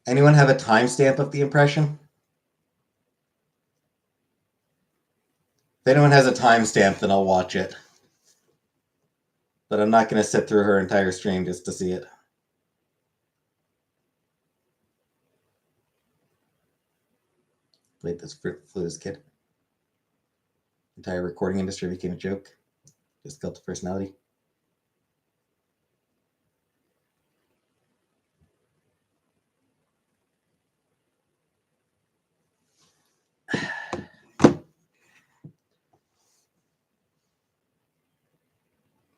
Anyone have a timestamp of the impression? If anyone has a timestamp, then I'll watch it. But I'm not going to sit through her entire stream just to see it. Played this flute as a kid. Entire recording industry became a joke. Just killed the personality.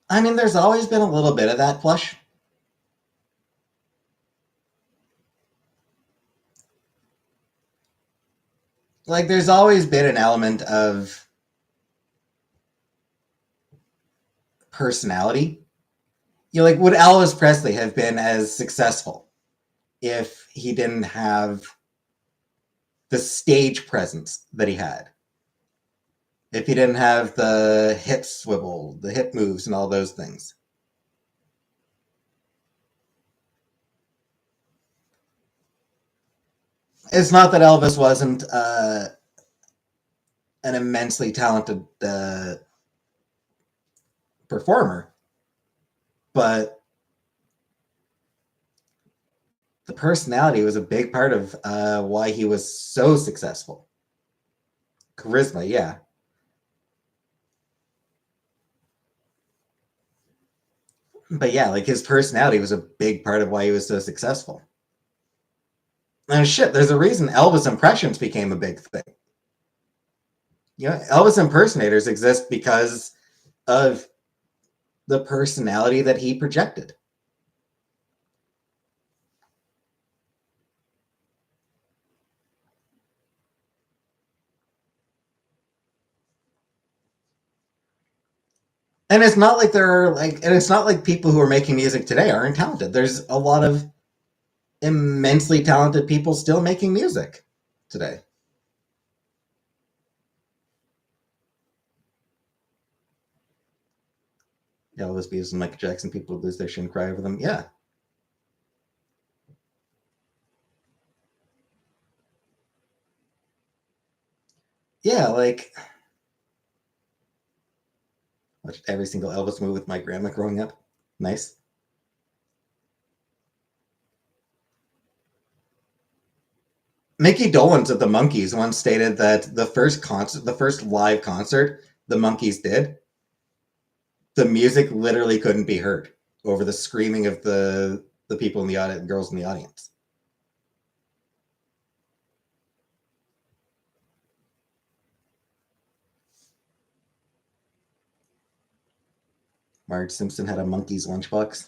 I mean, there's always been a little bit of that plush. Like, there's always been an element of personality. You know, like, would Elvis Presley have been as successful if he didn't have the stage presence that he had? If he didn't have the hip swivel, the hip moves, and all those things? It's not that Elvis wasn't an immensely talented performer, but the personality was a big part of why he was so successful. Charisma, yeah. But yeah, like his personality was a big part of why he was so successful. And shit, there's a reason Elvis impressions became a big thing. You know, Elvis impersonators exist because of the personality that he projected. And it's not like there are like, and it's not like people who are making music today aren't talented. There's a lot of immensely talented people still making music today. Elvis Beatles and Michael Jackson, people lose their shit and cry over them. Yeah. Yeah, like watched every single Elvis movie with my grandma growing up. Nice. Mickey Dolenz of the Monkees once stated that the first live concert the Monkees did, the music literally couldn't be heard over the screaming of the people in the audience, girls in the audience. Marge Simpson had a Monkees lunchbox.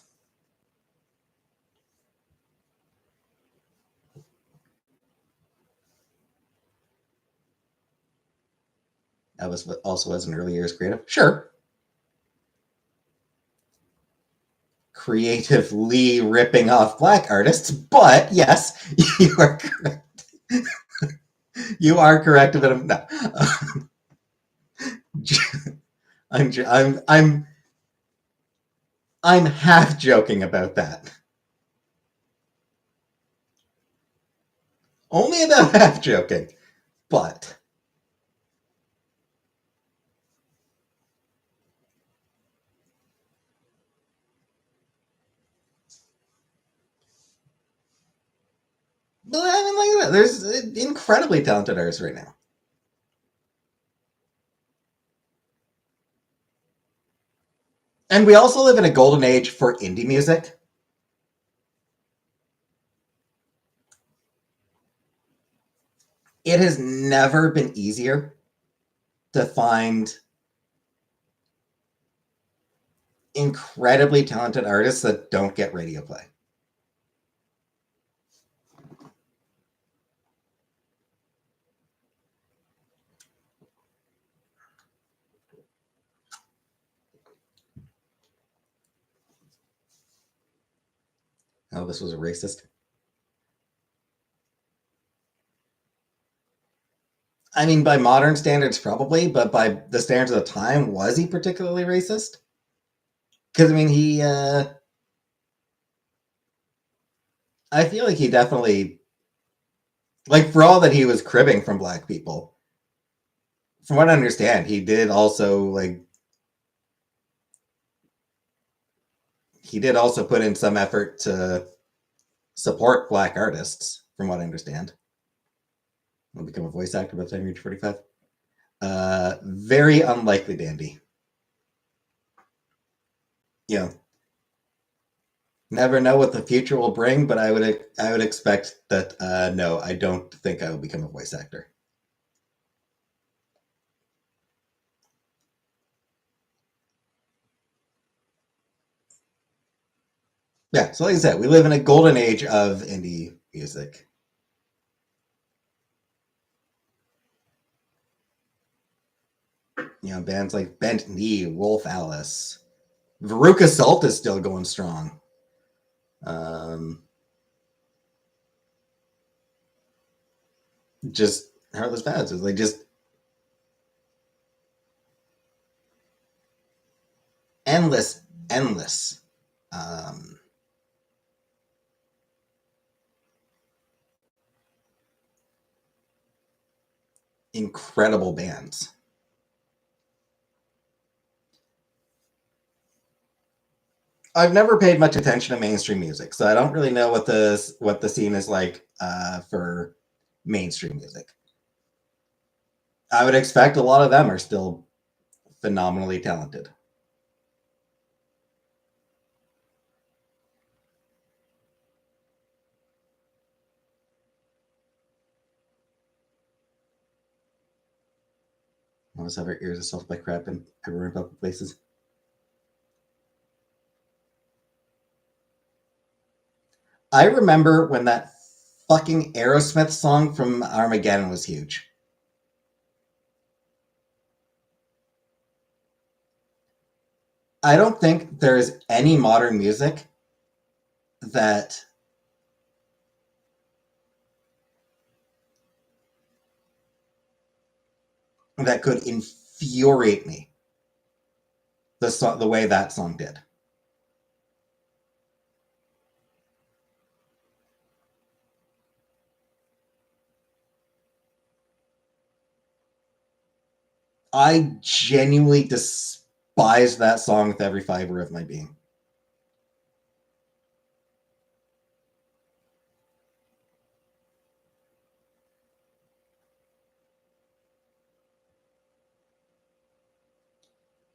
Elvis also has an early years creative. Sure. Creatively ripping off black artists, but yes, you are correct. You are correct about him. No. I'm half joking about that. Only about half joking, but I mean, like there's incredibly talented artists right now. And we also live in a golden age for indie music. It has never been easier to find incredibly talented artists that don't get radio play. Oh, this was a racist. I mean, by modern standards, probably, but by the standards of the time, was he particularly racist? Because I mean, I feel like he definitely, like, for all that he was cribbing from black people, from what I understand, he did also put in some effort to support black artists, from what I understand. I'll become a voice actor by the time you reach 45. Very unlikely, Dandy. You know, never know what the future will bring, but I would expect that no, I don't think I will become a voice actor. Yeah, so like I said, we live in a golden age of indie music. You know, bands like Bent Knee, Wolf Alice, Veruca Salt is still going strong. Um, just Heartless Paths is like just endless, endless. Um, Incredible bands. I've never paid much attention to mainstream music, so I don't really know what the scene is like for mainstream music. I would expect a lot of them are still phenomenally talented. Always have our ears assaulted by crap and everywhere in public places. I remember when that fucking Aerosmith song from Armageddon was huge. I don't think there's any modern music that that could infuriate me the way that song did. I genuinely despise that song with every fiber of my being.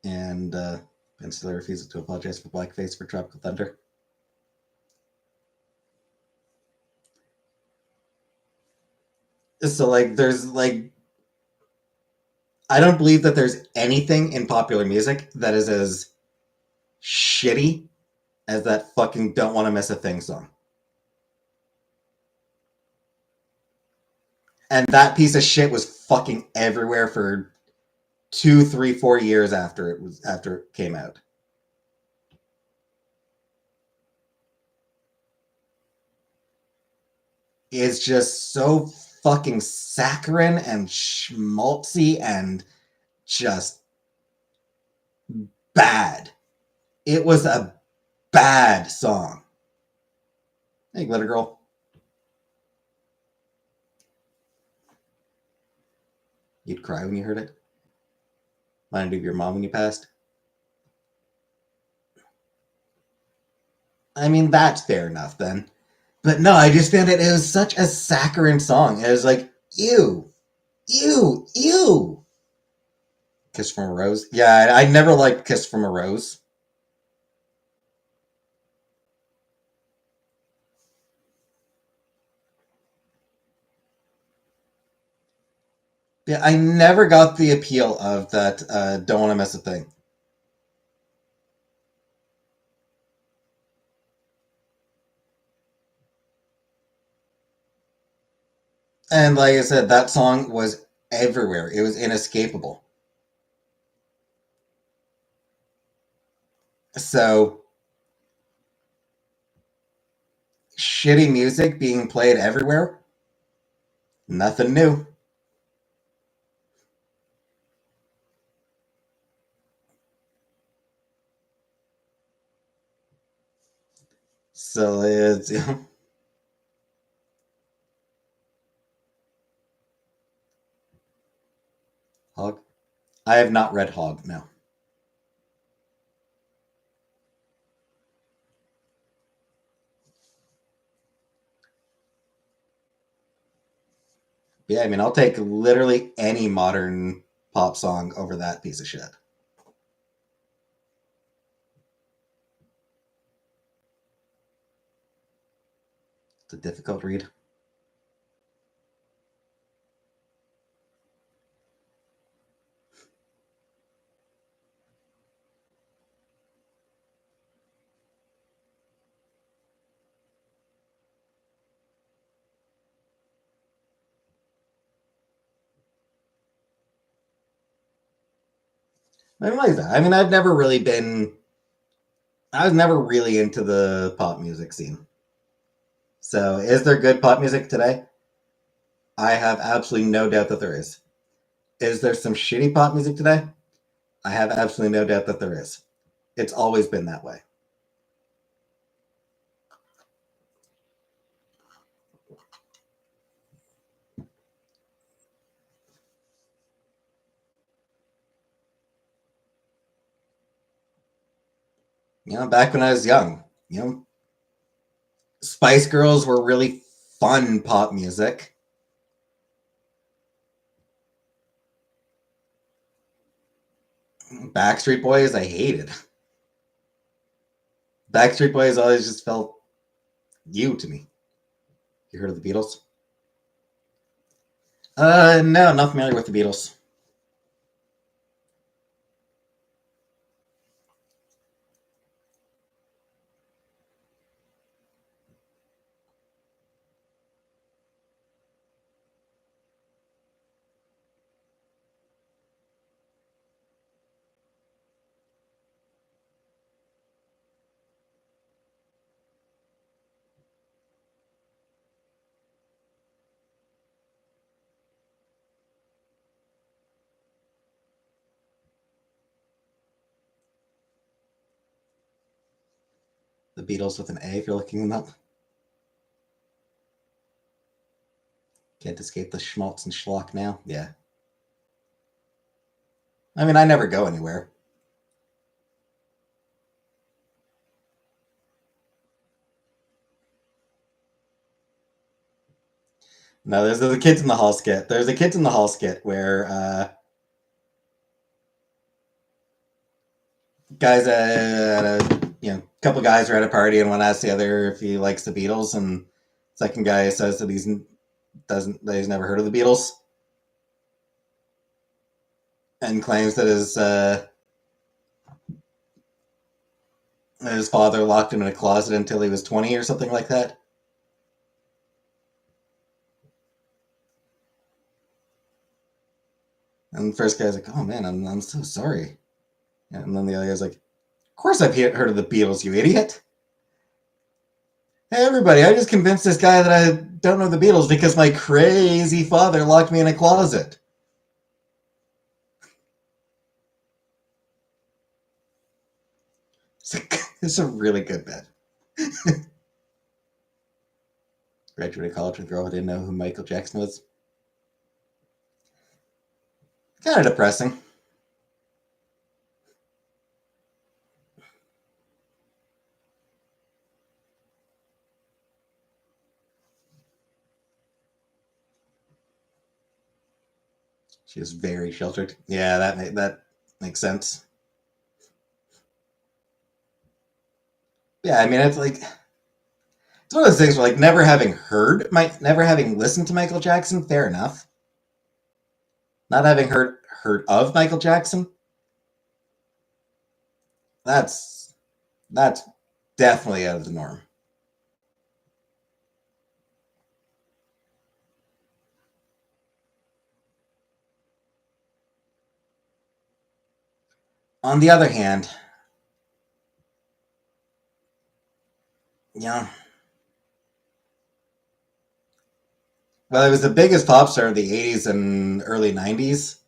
And Ben Stiller refuses to apologize for blackface for Tropical Thunder. So like, there's like, I don't believe that there's anything in popular music that is as shitty as that fucking "Don't Want to Miss a Thing" song. And that piece of shit was fucking everywhere for 2, 3, 4 years after it came out. It's just so fucking saccharine and schmaltzy and just bad. It was a bad song. Hey, Glitter Girl. You'd cry when you heard it? Reminded of your mom when you passed? I mean, that's fair enough then. But no, I just found it was such a saccharine song. It was like, ew, ew, ew. Kiss from a Rose? Yeah, I never liked Kiss from a Rose. Yeah, I never got the appeal of that Don't Want to Miss a Thing. And like I said, that song was everywhere. It was inescapable. So shitty music being played everywhere. Nothing new. So it's Hog. I have not read Hog. No. Yeah, I mean, I'll take literally any modern pop song over that piece of shit. It's a difficult read. I like that. I mean, I've never really been. I was never really into the pop music scene. So, is there good pop music today? I have absolutely no doubt that there is. Is there some shitty pop music today? I have absolutely no doubt that there is. It's always been that way. Back when I was young, Spice Girls were really fun pop music. Backstreet Boys, I hated. Backstreet Boys always just felt you to me. You heard of the Beatles? No, not familiar with the Beatles. The Beatles with an A if you're looking them up. Can't escape the schmaltz and schlock now. Yeah. I mean, I never go anywhere. No, there's the Kids in the Hall skit. There's a Kids in the Hall skit where guys, a couple guys are at a party and one asks the other if he likes the Beatles, and second guy says that he's never heard of the Beatles, and claims that his father locked him in a closet until he was 20 or something like that. And the first guy's like, "Oh man, I'm so sorry," and then the other guy's like, "Of course I've heard of the Beatles, you idiot." Hey everybody, I just convinced this guy that I don't know the Beatles because my crazy father locked me in a closet. It's a really good bit. Graduated college with a girl who didn't know who Michael Jackson was. Kind of depressing. She was very sheltered. Yeah, that makes sense. Yeah, I mean it's like it's one of those things where like never having listened to Michael Jackson, fair enough. Not having heard of Michael Jackson, that's that's definitely out of the norm. On the other hand, yeah, Well, he was the biggest pop star of the 80s and early 90s.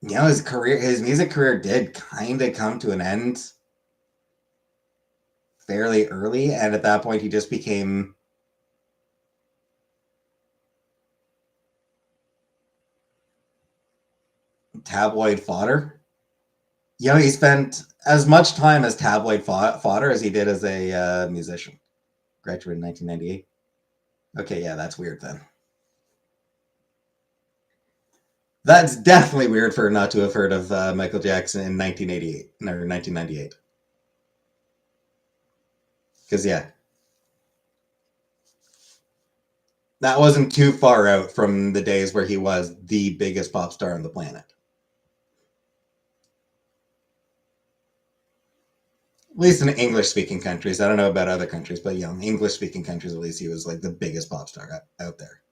You know, his music career did kind of come to an end fairly early, and at that point, he just became tabloid fodder. You know, he spent as much time as tabloid fodder as he did as a musician. Graduated in 1998. Okay, yeah, that's weird then. That's definitely weird for not to have heard of Michael Jackson in 1988 or 1998. Because yeah, that wasn't too far out from the days where he was the biggest pop star on the planet. At least in English-speaking countries. I don't know about other countries, but yeah, in English-speaking countries, at least he was like the biggest pop star out there.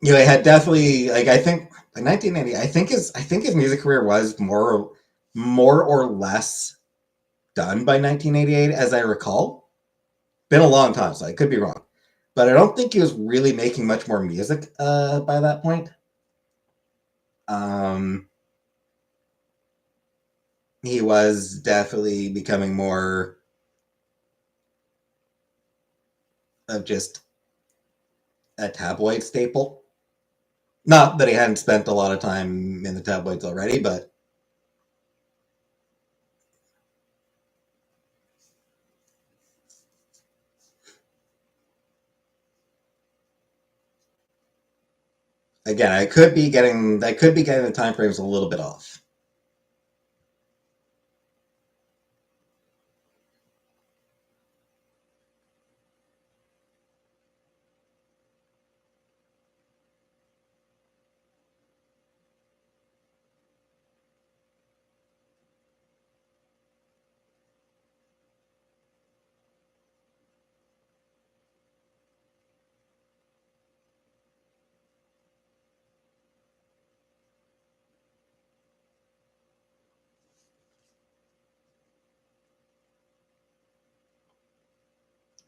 You know, he had definitely like I think in 1990. I think his music career was more or less done by 1988, as I recall. Been a long time, so I could be wrong, but I don't think he was really making much more music by that point. Um, he was definitely becoming more of just a tabloid staple. Not that he hadn't spent a lot of time in the tabloids already, but again, I could be getting the time frames a little bit off.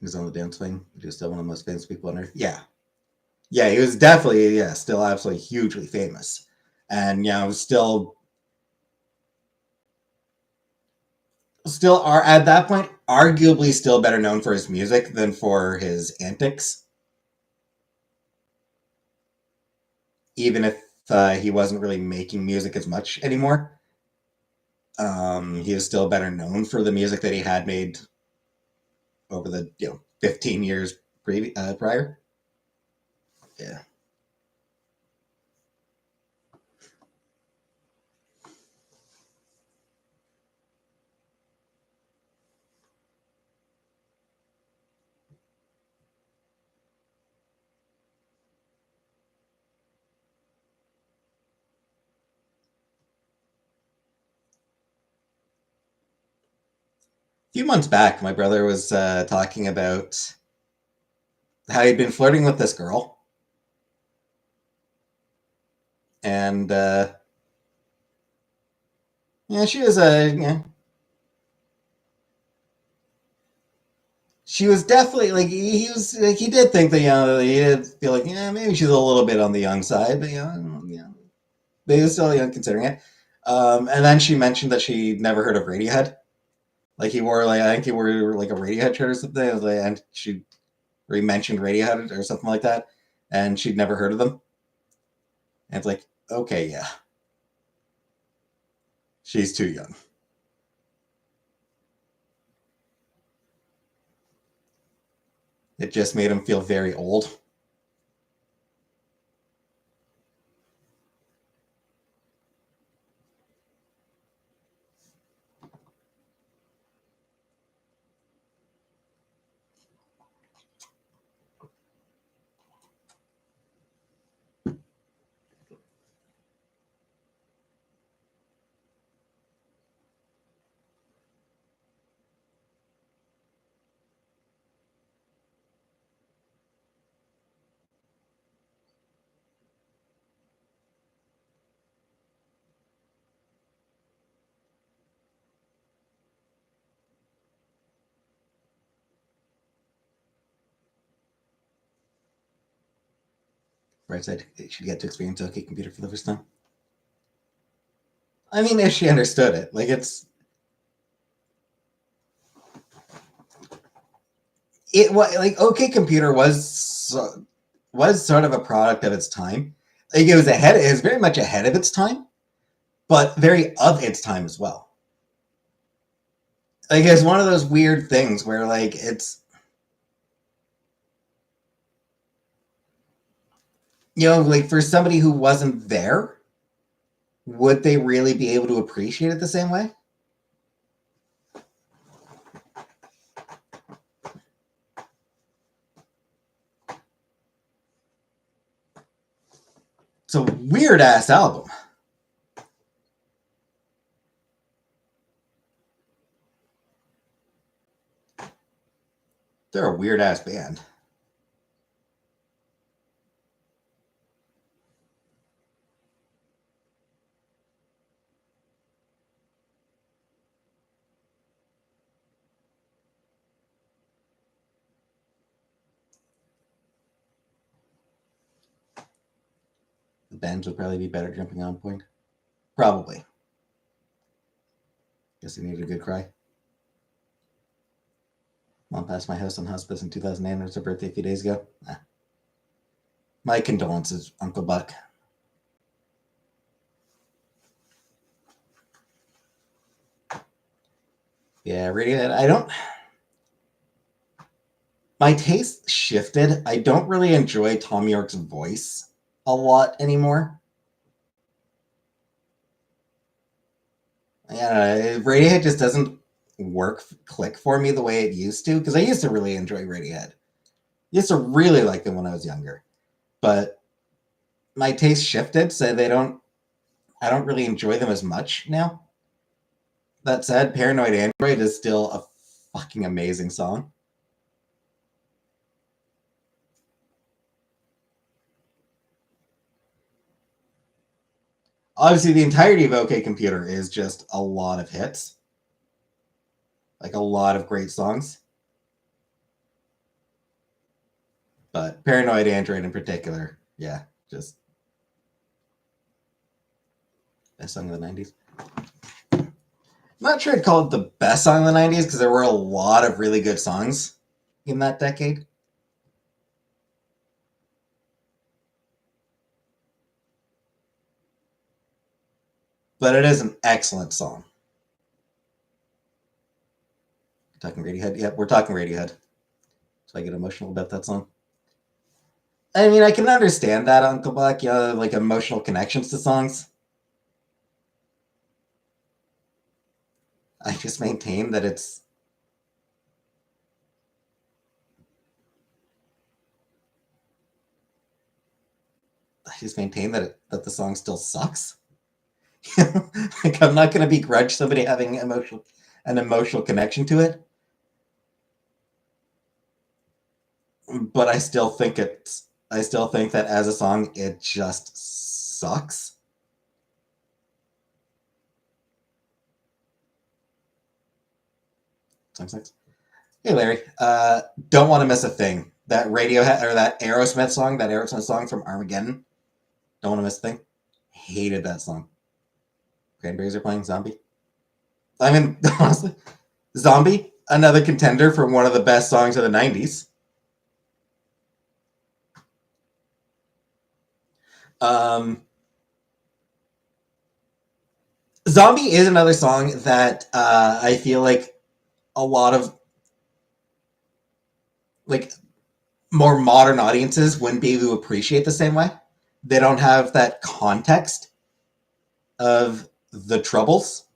He was on the dance thing. He was still one of the most famous people on earth. Yeah, yeah, he was definitely still absolutely hugely famous, and still are at that point arguably still better known for his music than for his antics, even if he wasn't really making music as much anymore. He is still better known for the music that he had made over the 15 years prior. Yeah. A few months back, my brother was talking about how he'd been flirting with this girl, and she was she was definitely like he was like he did think that he did feel like maybe she's a little bit on the young side, but but he was still considering it. And then she mentioned that she never heard of Radiohead. Like he wore like I think he wore like a Radiohead shirt or something. And she mentioned Radiohead or something like that, and she'd never heard of them. And it's like, okay, yeah, she's too young. It just made him feel very old. Right side, she'd get to experience OK Computer for the first time. I mean, if she understood it, like it was like OK Computer was sort of a product of its time. Like it was very much ahead of its time, but very of its time as well. Like it's one of those weird things where like it's, you know, like for somebody who wasn't there, would they really be able to appreciate it the same way? It's a weird ass album. They're a weird ass band. The bands would probably be better jumping on point. Probably. Guess he needed a good cry. Mom passed my house on hospice in 2008. It was her birthday a few days ago. My condolences, Uncle Buck. Yeah, Radiohead. I don't. My taste shifted. I don't really enjoy Tom York's voice a lot anymore. Yeah, Radiohead just doesn't click for me the way it used to, because I used to really enjoy Radiohead. Used to really like them when I was younger, but my taste shifted, so I don't really enjoy them as much now. That said, Paranoid Android is still a fucking amazing song. Obviously, the entirety of OK Computer is just a lot of hits. Like a lot of great songs. But Paranoid Android in particular, yeah, just best song of the 90s. I'm not sure I'd call it the best song of the 90s because there were a lot of really good songs in that decade. But it is an excellent song. Talking Radiohead? Yep, we're talking Radiohead. So I get emotional about that song. I mean, I can understand that, Uncle Buck. You know, like emotional connections to songs. I just maintain that it's. I just maintain that the song still sucks. Like I'm not going to begrudge somebody having an emotional connection to it, but I still think that as a song it just sucks. Song sucks. Hey Larry, don't want to miss a thing. That Radiohead or that Aerosmith song from Armageddon. Don't want to miss a thing. Hated that song. Cranberries are playing Zombie. I mean, honestly, Zombie, another contender for one of the best songs of the 90s. Zombie is another song that I feel like a lot of like more modern audiences wouldn't be able to appreciate the same way. They don't have that context of the Troubles.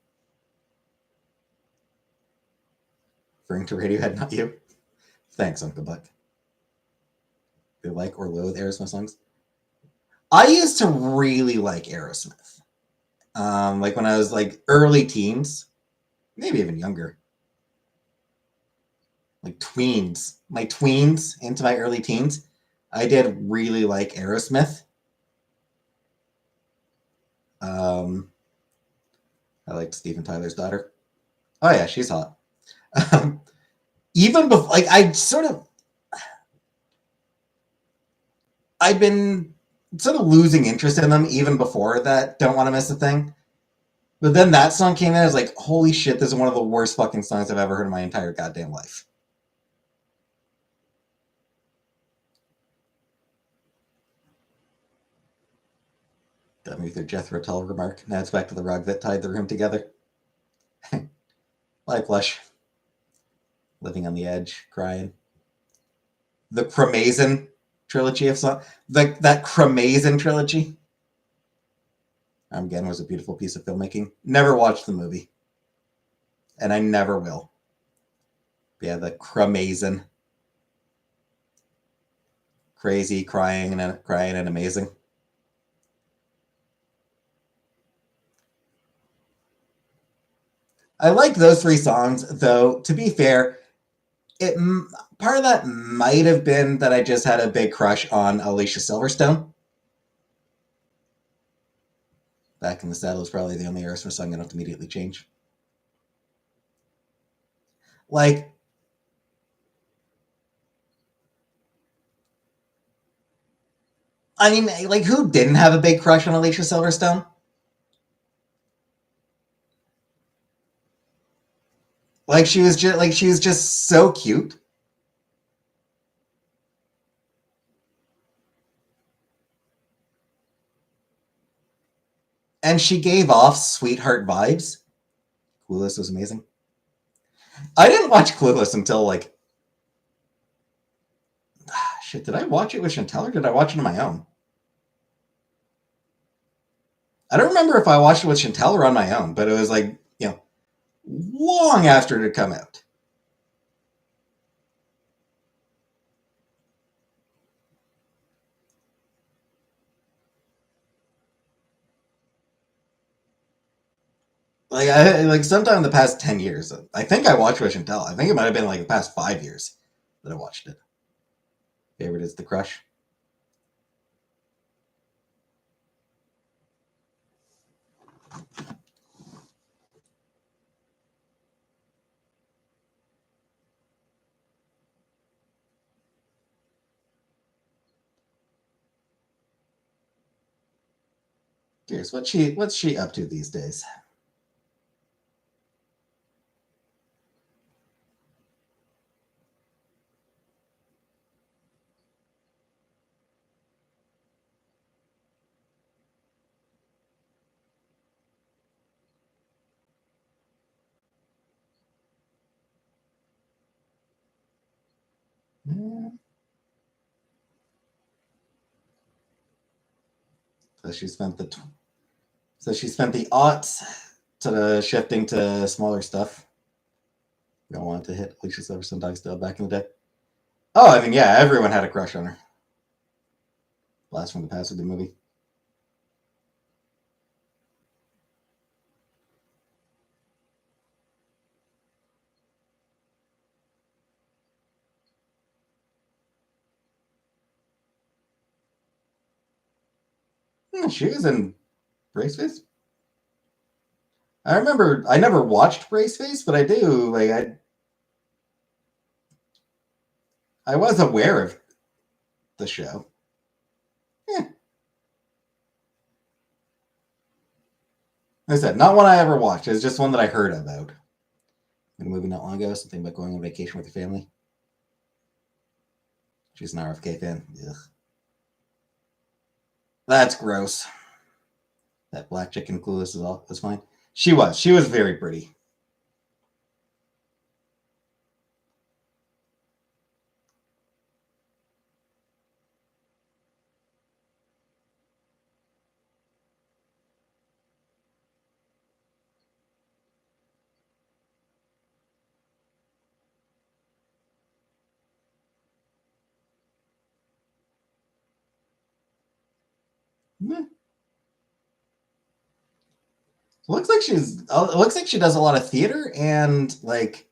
Referring to Radiohead, not you. Thanks, Uncle Buck. Do you like or loathe Aerosmith songs? I used to really like Aerosmith. Like when I was like early teens, maybe even younger. Like tweens. My tweens into my early teens, I did really like Aerosmith. I liked Steven Tyler's daughter. Oh yeah, she's hot. Even before, like I'd been sort of losing interest in them even before that Don't Want to Miss a Thing. But then that song came in, I was like, holy shit, this is one of the worst fucking songs I've ever heard in my entire goddamn life. Got me with your Jethro Tull remark. Now it's back to the rug that tied the room together. Like Lush. Living on the Edge, crying. The Cremazin trilogy of songs. That Cremazin trilogy. Again, was a beautiful piece of filmmaking. Never watched the movie. And I never will. Yeah, the Cremazin. Crazy, crying and amazing. I like those three songs, though. To be fair, it part of that might have been that I just had a big crush on Alicia Silverstone. Back in the Saddle is probably the only Aerosmith song I don't immediately change. Like, I mean, like, who didn't have a big crush on Alicia Silverstone? Like, she was just so cute. And she gave off sweetheart vibes. Clueless was amazing. I didn't watch Clueless until like shit. Did I watch it with Chantel or did I watch it on my own? I don't remember if I watched it with Chantel or on my own, but it was like, long after it had come out. Like sometime in the past 10 years. I think I watched it with Chantel. I think it might have been like the past 5 years that I watched it. Favorite is The Crush. Curious, what's she up to these days? So she spent the aughts to the shifting to smaller stuff. We don't want to hit Alicia Silverstone Dog still back in the day. Oh, I mean, yeah, everyone had a crush on her. Blast from the Past with the movie. She was in Braceface. I remember. I never watched Braceface, but I do. Like I was aware of the show. Yeah. Like I said, not one I ever watched. It's just one that I heard about. In a movie not long ago, something about going on vacation with your family. She's an RFK fan. Ugh. That's gross. That black chick in Clueless is fine. She was. She was very pretty. Yeah. It looks like she does a lot of theater and like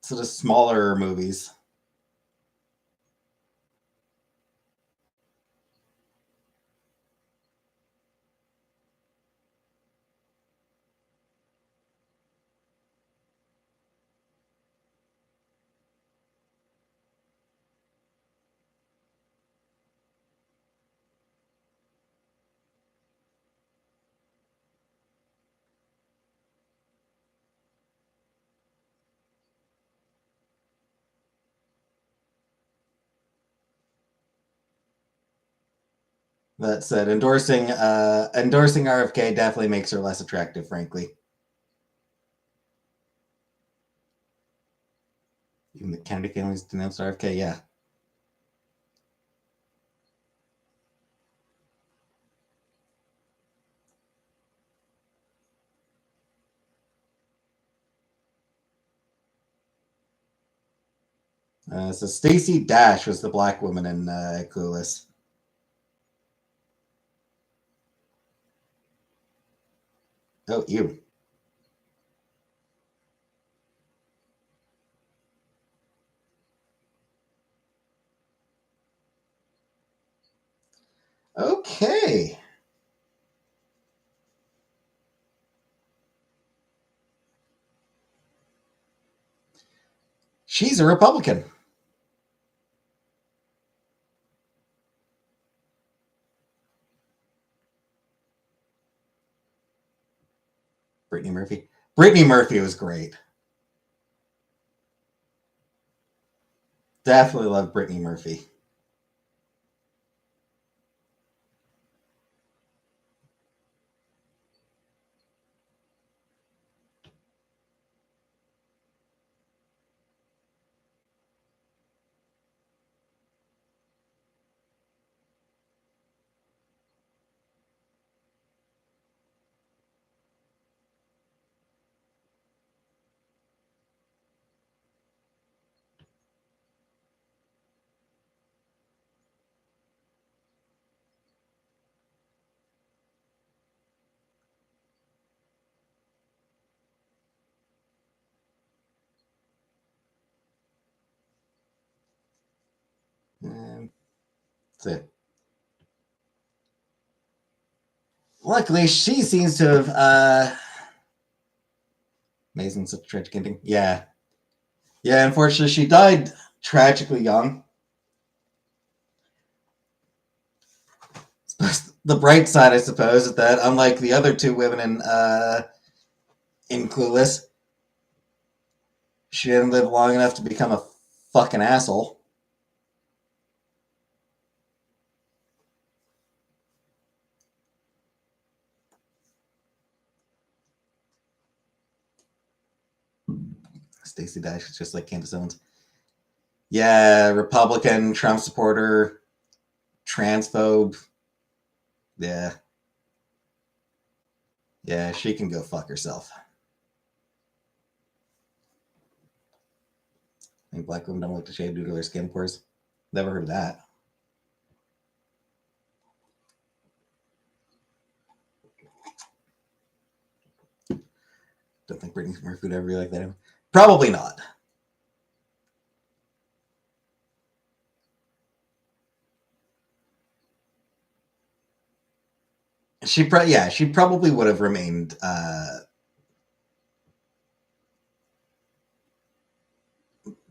sort of smaller movies. That said, endorsing RFK definitely makes her less attractive, frankly. Even the Kennedy families denounced RFK, yeah. So Stacey Dash was the black woman in Clueless. Oh, you. Okay. She's a Republican. Brittany Murphy. Brittany Murphy was great. Definitely love Brittany Murphy. That's it. Luckily, she seems to have amazing, such a tragic ending. Yeah. Yeah, unfortunately, she died tragically young. The bright side, I suppose, is that unlike the other two women in Clueless, she didn't live long enough to become a fucking asshole. Stacey Dash is just like Candace Owens. Yeah, Republican, Trump supporter, transphobe. Yeah. Yeah, she can go fuck herself. I think black women don't like to shave due to their skin pores. Never heard of that. Don't think Brittany Murphy would ever be like that. Probably not. She probably would have remained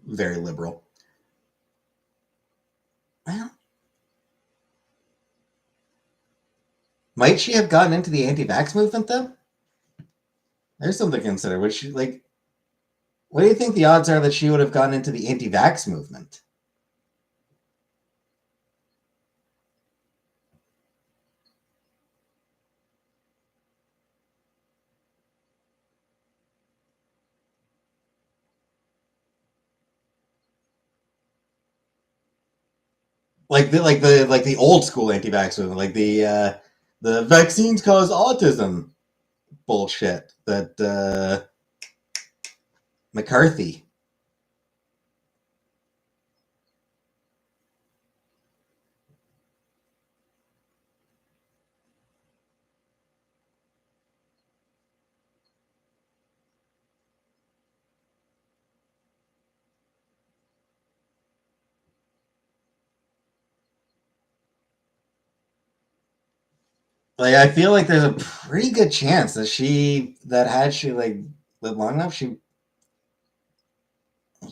very liberal. Well, might she have gotten into the anti-vax movement though? There's something to consider. Would she like? What do you think the odds are that she would have gotten into the anti-vax movement? Like the old school anti-vax movement, like the vaccines cause autism bullshit that McCarthy. Like I feel like there's a pretty good chance that had she like lived long enough,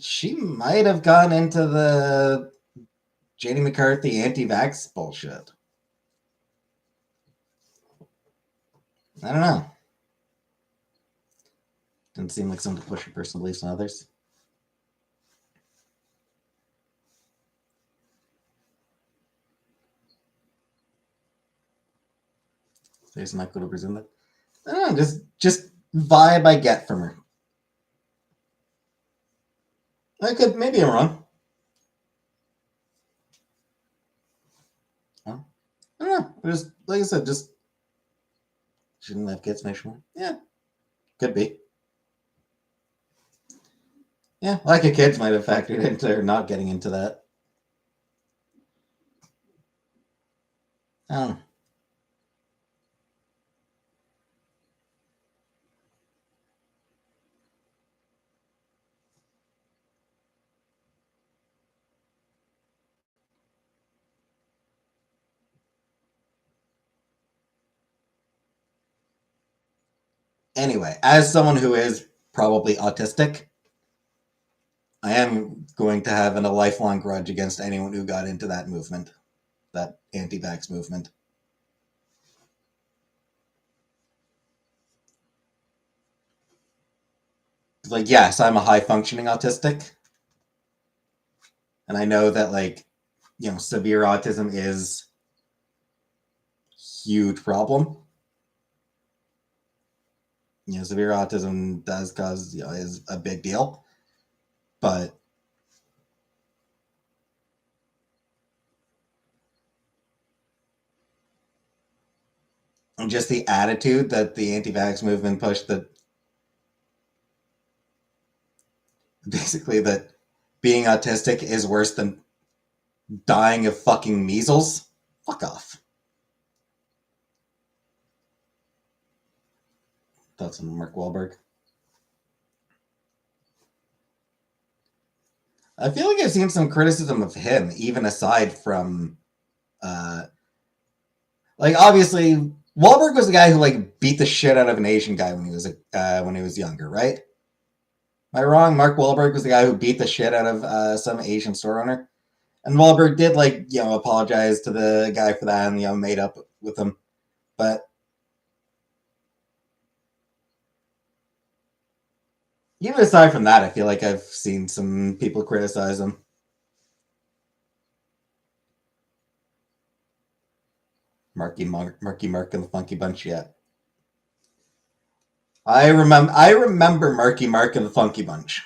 she might have gone into the Janie McCarthy anti-vax bullshit. I don't know. Didn't seem like someone to push her personal beliefs on others. There's an equitable presume that. I don't know, just vibe I get from her. Maybe I'm wrong. I don't know. Just like I said, just shouldn't have kids make sure. Yeah, could be. Yeah, lack of kids might have factored into not getting into that. I don't know. Anyway, as someone who is probably autistic, I am going to have a lifelong grudge against anyone who got into that movement, that anti-vax movement. Like, yes, I'm a high-functioning autistic, and I know that, like, severe autism is a huge problem. Severe autism does cause, is a big deal, but just the attitude that the anti-vax movement pushed, that basically that being autistic is worse than dying of fucking measles. Fuck off. Thoughts on Mark Wahlberg? I feel like I've seen some criticism of him, even aside from, like, obviously Wahlberg was the guy who like beat the shit out of an Asian guy when he was younger, right? Am I wrong? Mark Wahlberg was the guy who beat the shit out of some Asian store owner, and Wahlberg did apologize to the guy for that and made up with him, but even aside from that, I feel like I've seen some people criticize him. Marky Mark and the Funky Bunch, yeah. I remember Marky Mark and the Funky Bunch.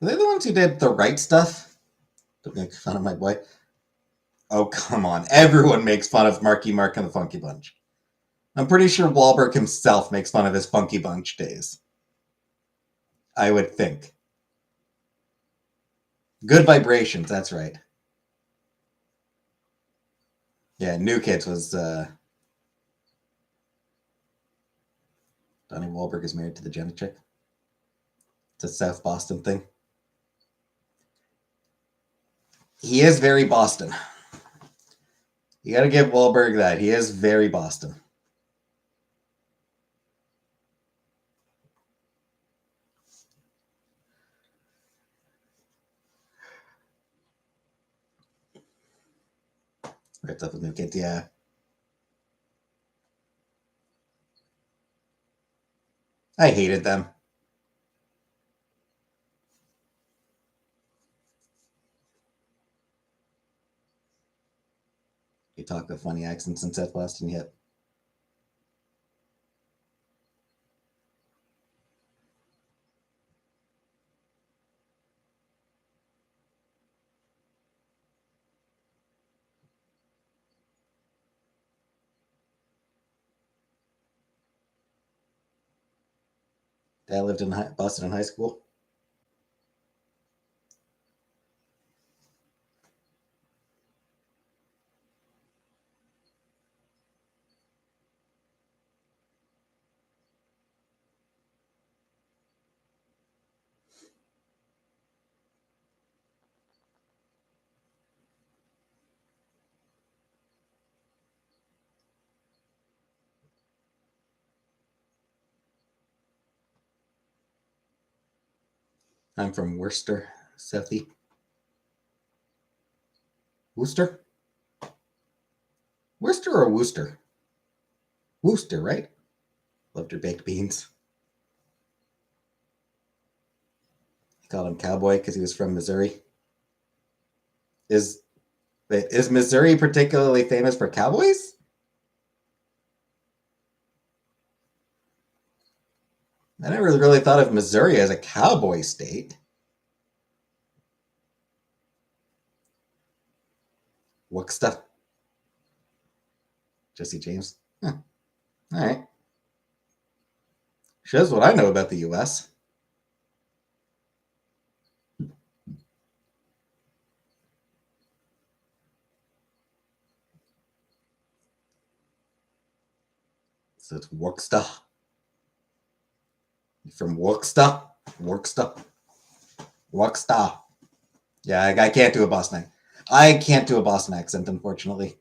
Are they the ones who did the right stuff? Don't make fun of my boy. Oh, come on. Everyone makes fun of Marky Mark and the Funky Bunch. I'm pretty sure Wahlberg himself makes fun of his Funky Bunch days. I would think. Good Vibrations, that's right. Yeah, New Kids was Donnie Wahlberg is married to the Jenna chick. It's a South Boston thing. He is very Boston. You gotta give Wahlberg that. He is very Boston. Right up with New Kids, yeah. I hated them. You talk with funny accents in South Boston yet? Dad lived in Boston in high school. I'm from Worcester, Southie. Worcester? Worcester or Worcester? Worcester, right? Loved your baked beans. I called him Cowboy because he was from Missouri. Is Missouri particularly famous for cowboys? I never really thought of Missouri as a cowboy state. Wuxta. Jesse James. Huh. All right. Shows what I know about the U.S. So it's Wuxta. From Wuxta. Wuxta. Wuxta. Yeah, I can't do a Boston accent. I can't do a Boston accent, unfortunately.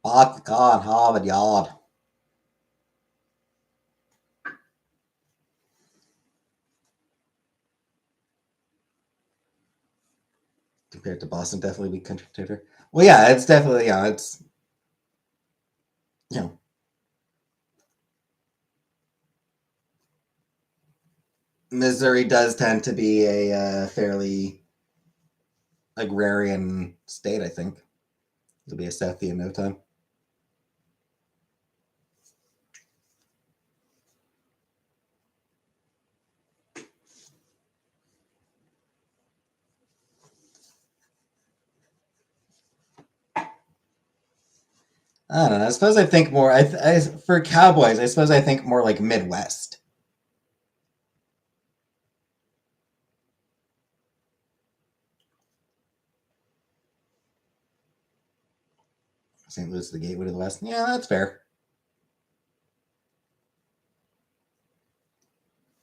Popcorn, Harvard Yard. Compared to Boston, definitely be country theater. Well, yeah, it's definitely, it's, you know, Missouri does tend to be a fairly agrarian state, I think. It'll be a Southie in no time. I don't know. I suppose I think more. For cowboys, I suppose I think more like Midwest. St. Louis, the gateway to the West. Yeah, that's fair.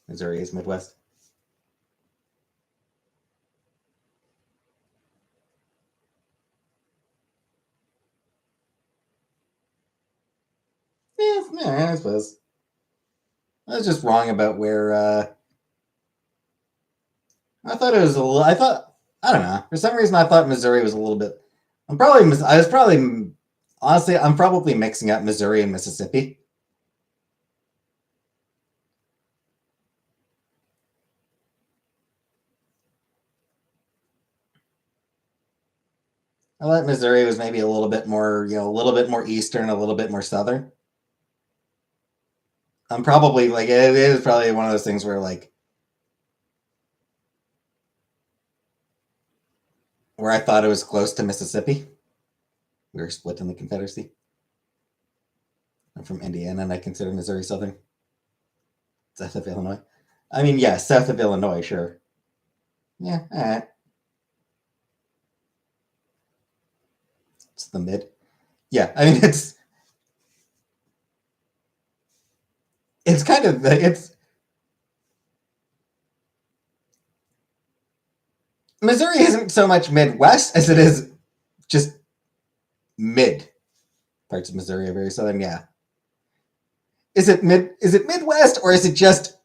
Missouri is Midwest. Yeah, I suppose. I was just wrong about where. I thought it was a little. I thought I don't know. For some reason, I thought Missouri was a little bit. I was probably. Honestly, I'm probably mixing up Missouri and Mississippi. I thought Missouri was maybe a little bit more, a little bit more eastern, a little bit more southern. I'm probably like it is probably one of those things where I thought it was close to Mississippi. We were split in the Confederacy. I'm from Indiana, and I consider Missouri southern, south of Illinois. I mean, yeah, south of Illinois, sure. Yeah, all right. It's the mid. Yeah, I mean it's kind of it's Missouri isn't so much Midwest as it is just mid. Parts of Missouri are very southern. Yeah. Is it mid? Is it Midwest or is it just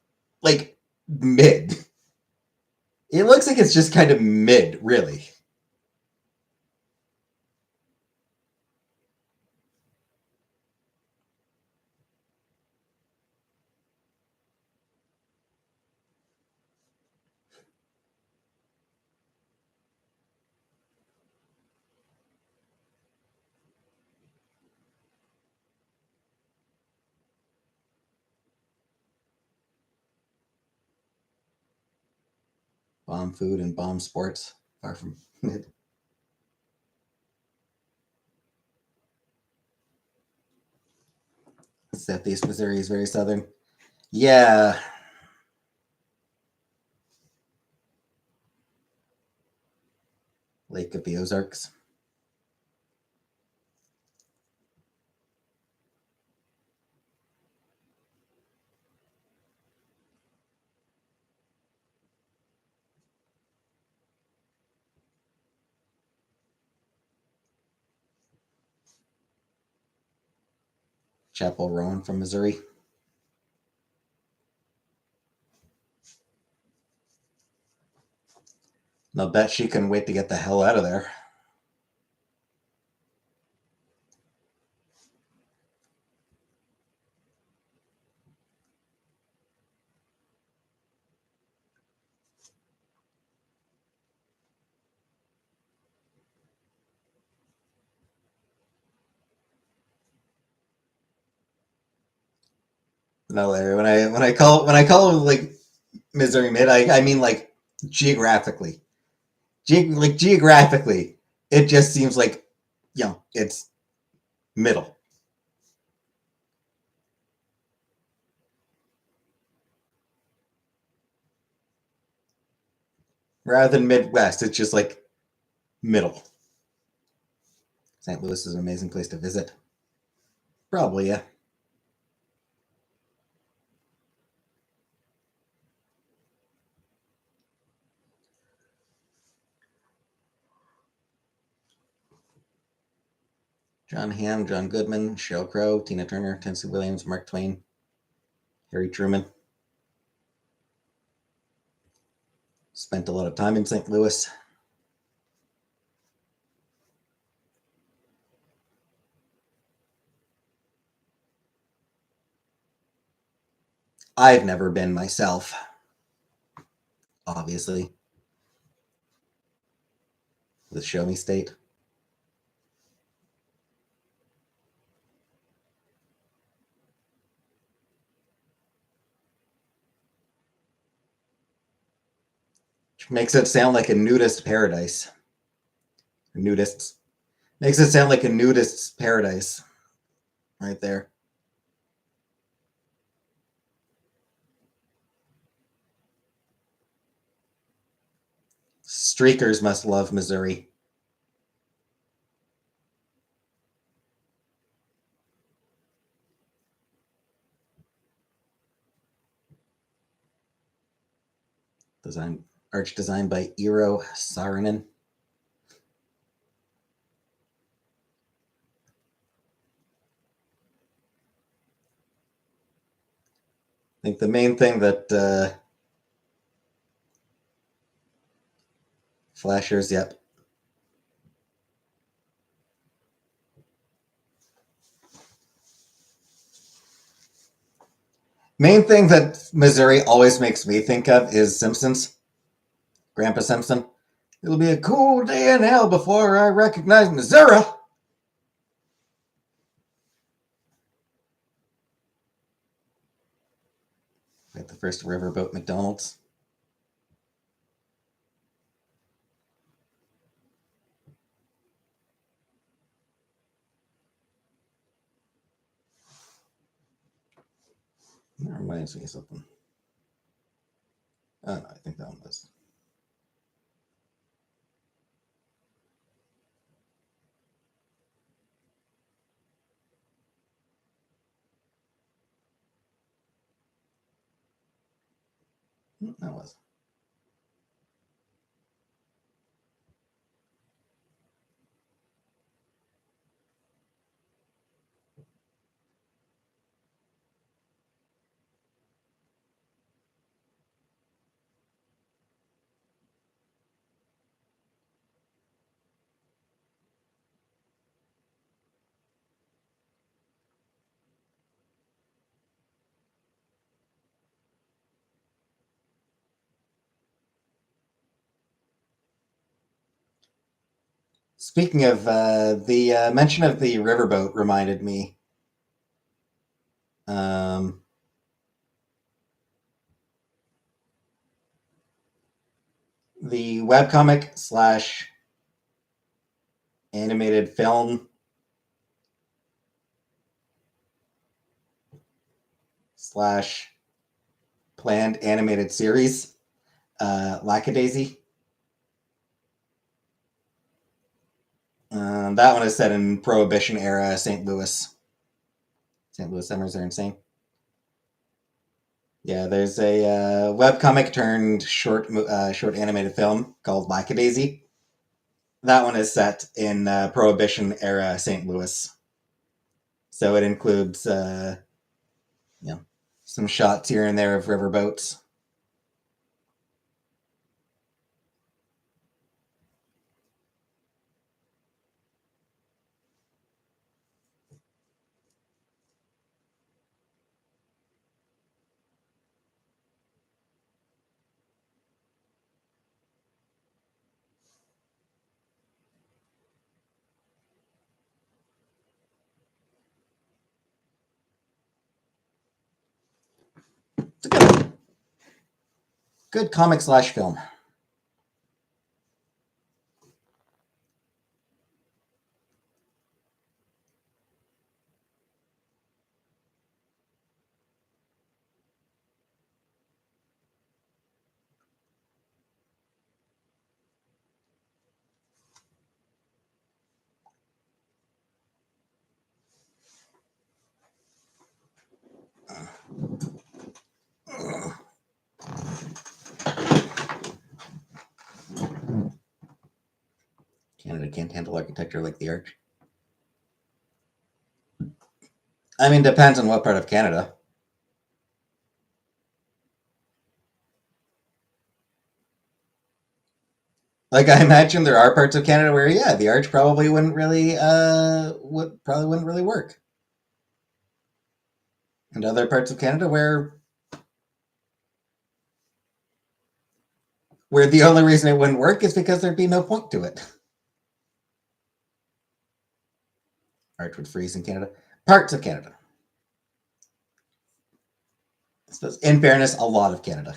like mid? It looks like it's just kind of mid, really. Bomb food and bomb sports. Far from mid. Southeast Missouri is very southern. Yeah. Lake of the Ozarks. Chapel Rowan from Missouri. I'll bet she couldn't wait to get the hell out of there. No, Larry. When I call like Missouri Mid, I mean like geographically. Geographically, it just seems like it's middle. Rather than Midwest, it's just like middle. St. Louis is an amazing place to visit. Probably, yeah. John Hamm, John Goodman, Sheryl Crow, Tina Turner, Tennessee Williams, Mark Twain, Harry Truman. Spent a lot of time in St. Louis. I've never been myself, obviously. The Show Me State. Which makes it sound like a nudist paradise. Nudists. Makes it sound like a nudist's paradise. Right there. Streakers must love Missouri. Arch designed by Eero Saarinen. I think the main thing that flashers, yep. Main thing that Missouri always makes me think of is Simpsons. Grandpa Simpson. It'll be a cool day in hell before I recognize Missouri. Like the first riverboat McDonald's. That reminds me of something. Oh, no, I think that one was. That was. Speaking of the mention of the riverboat reminded me. Um, the webcomic slash animated film slash planned animated series, Lackadaisy. That one is set in Prohibition era St. Louis. St. Louis summers are insane. Yeah, there's a webcomic turned short animated film called Lackadaisy. That one is set in Prohibition era St. Louis. So it includes some shots here and there of riverboats. Good comic/film. Canada can't handle architecture like the Arch. I mean, depends on what part of Canada. Like, I imagine there are parts of Canada where, yeah, the Arch probably wouldn't really work, and other parts of Canada where the only reason it wouldn't work is because there'd be no point to it. Arch would freeze in Canada. Parts of Canada. I suppose, in fairness, a lot of Canada.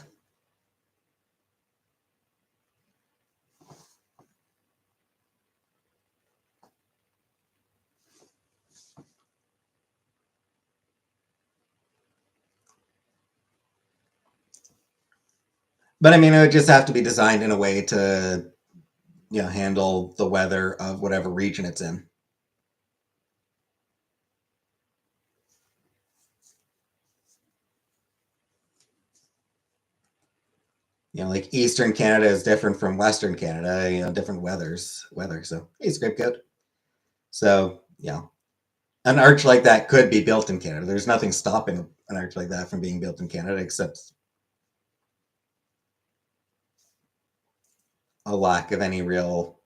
But I mean, it would just have to be designed in a way to, handle the weather of whatever region it's in. Like Eastern Canada is different from Western Canada, different weather. So, hey, Scriptgoat. So, an arch like that could be built in Canada. There's nothing stopping an arch like that from being built in Canada except a lack of any real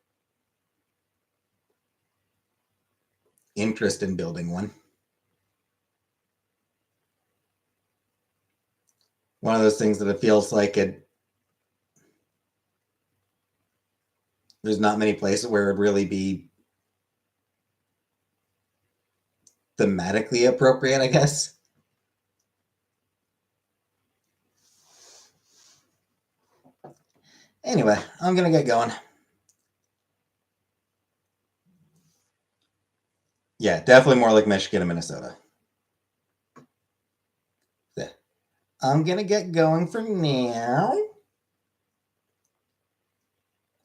interest in building one. One of those things that it feels like there's not many places where it would really be thematically appropriate, I guess. Anyway, I'm going to get going. Yeah, definitely more like Michigan and Minnesota. Yeah. I'm going to get going for now.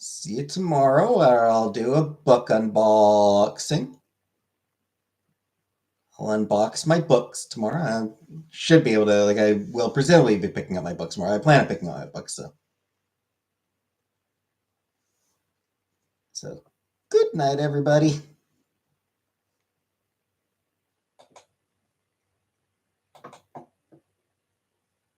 See you tomorrow, where I'll do a book unboxing. I'll unbox my books tomorrow. I should be able to, I will presumably be picking up my books tomorrow. I plan on picking up my books, so. So, good night, everybody.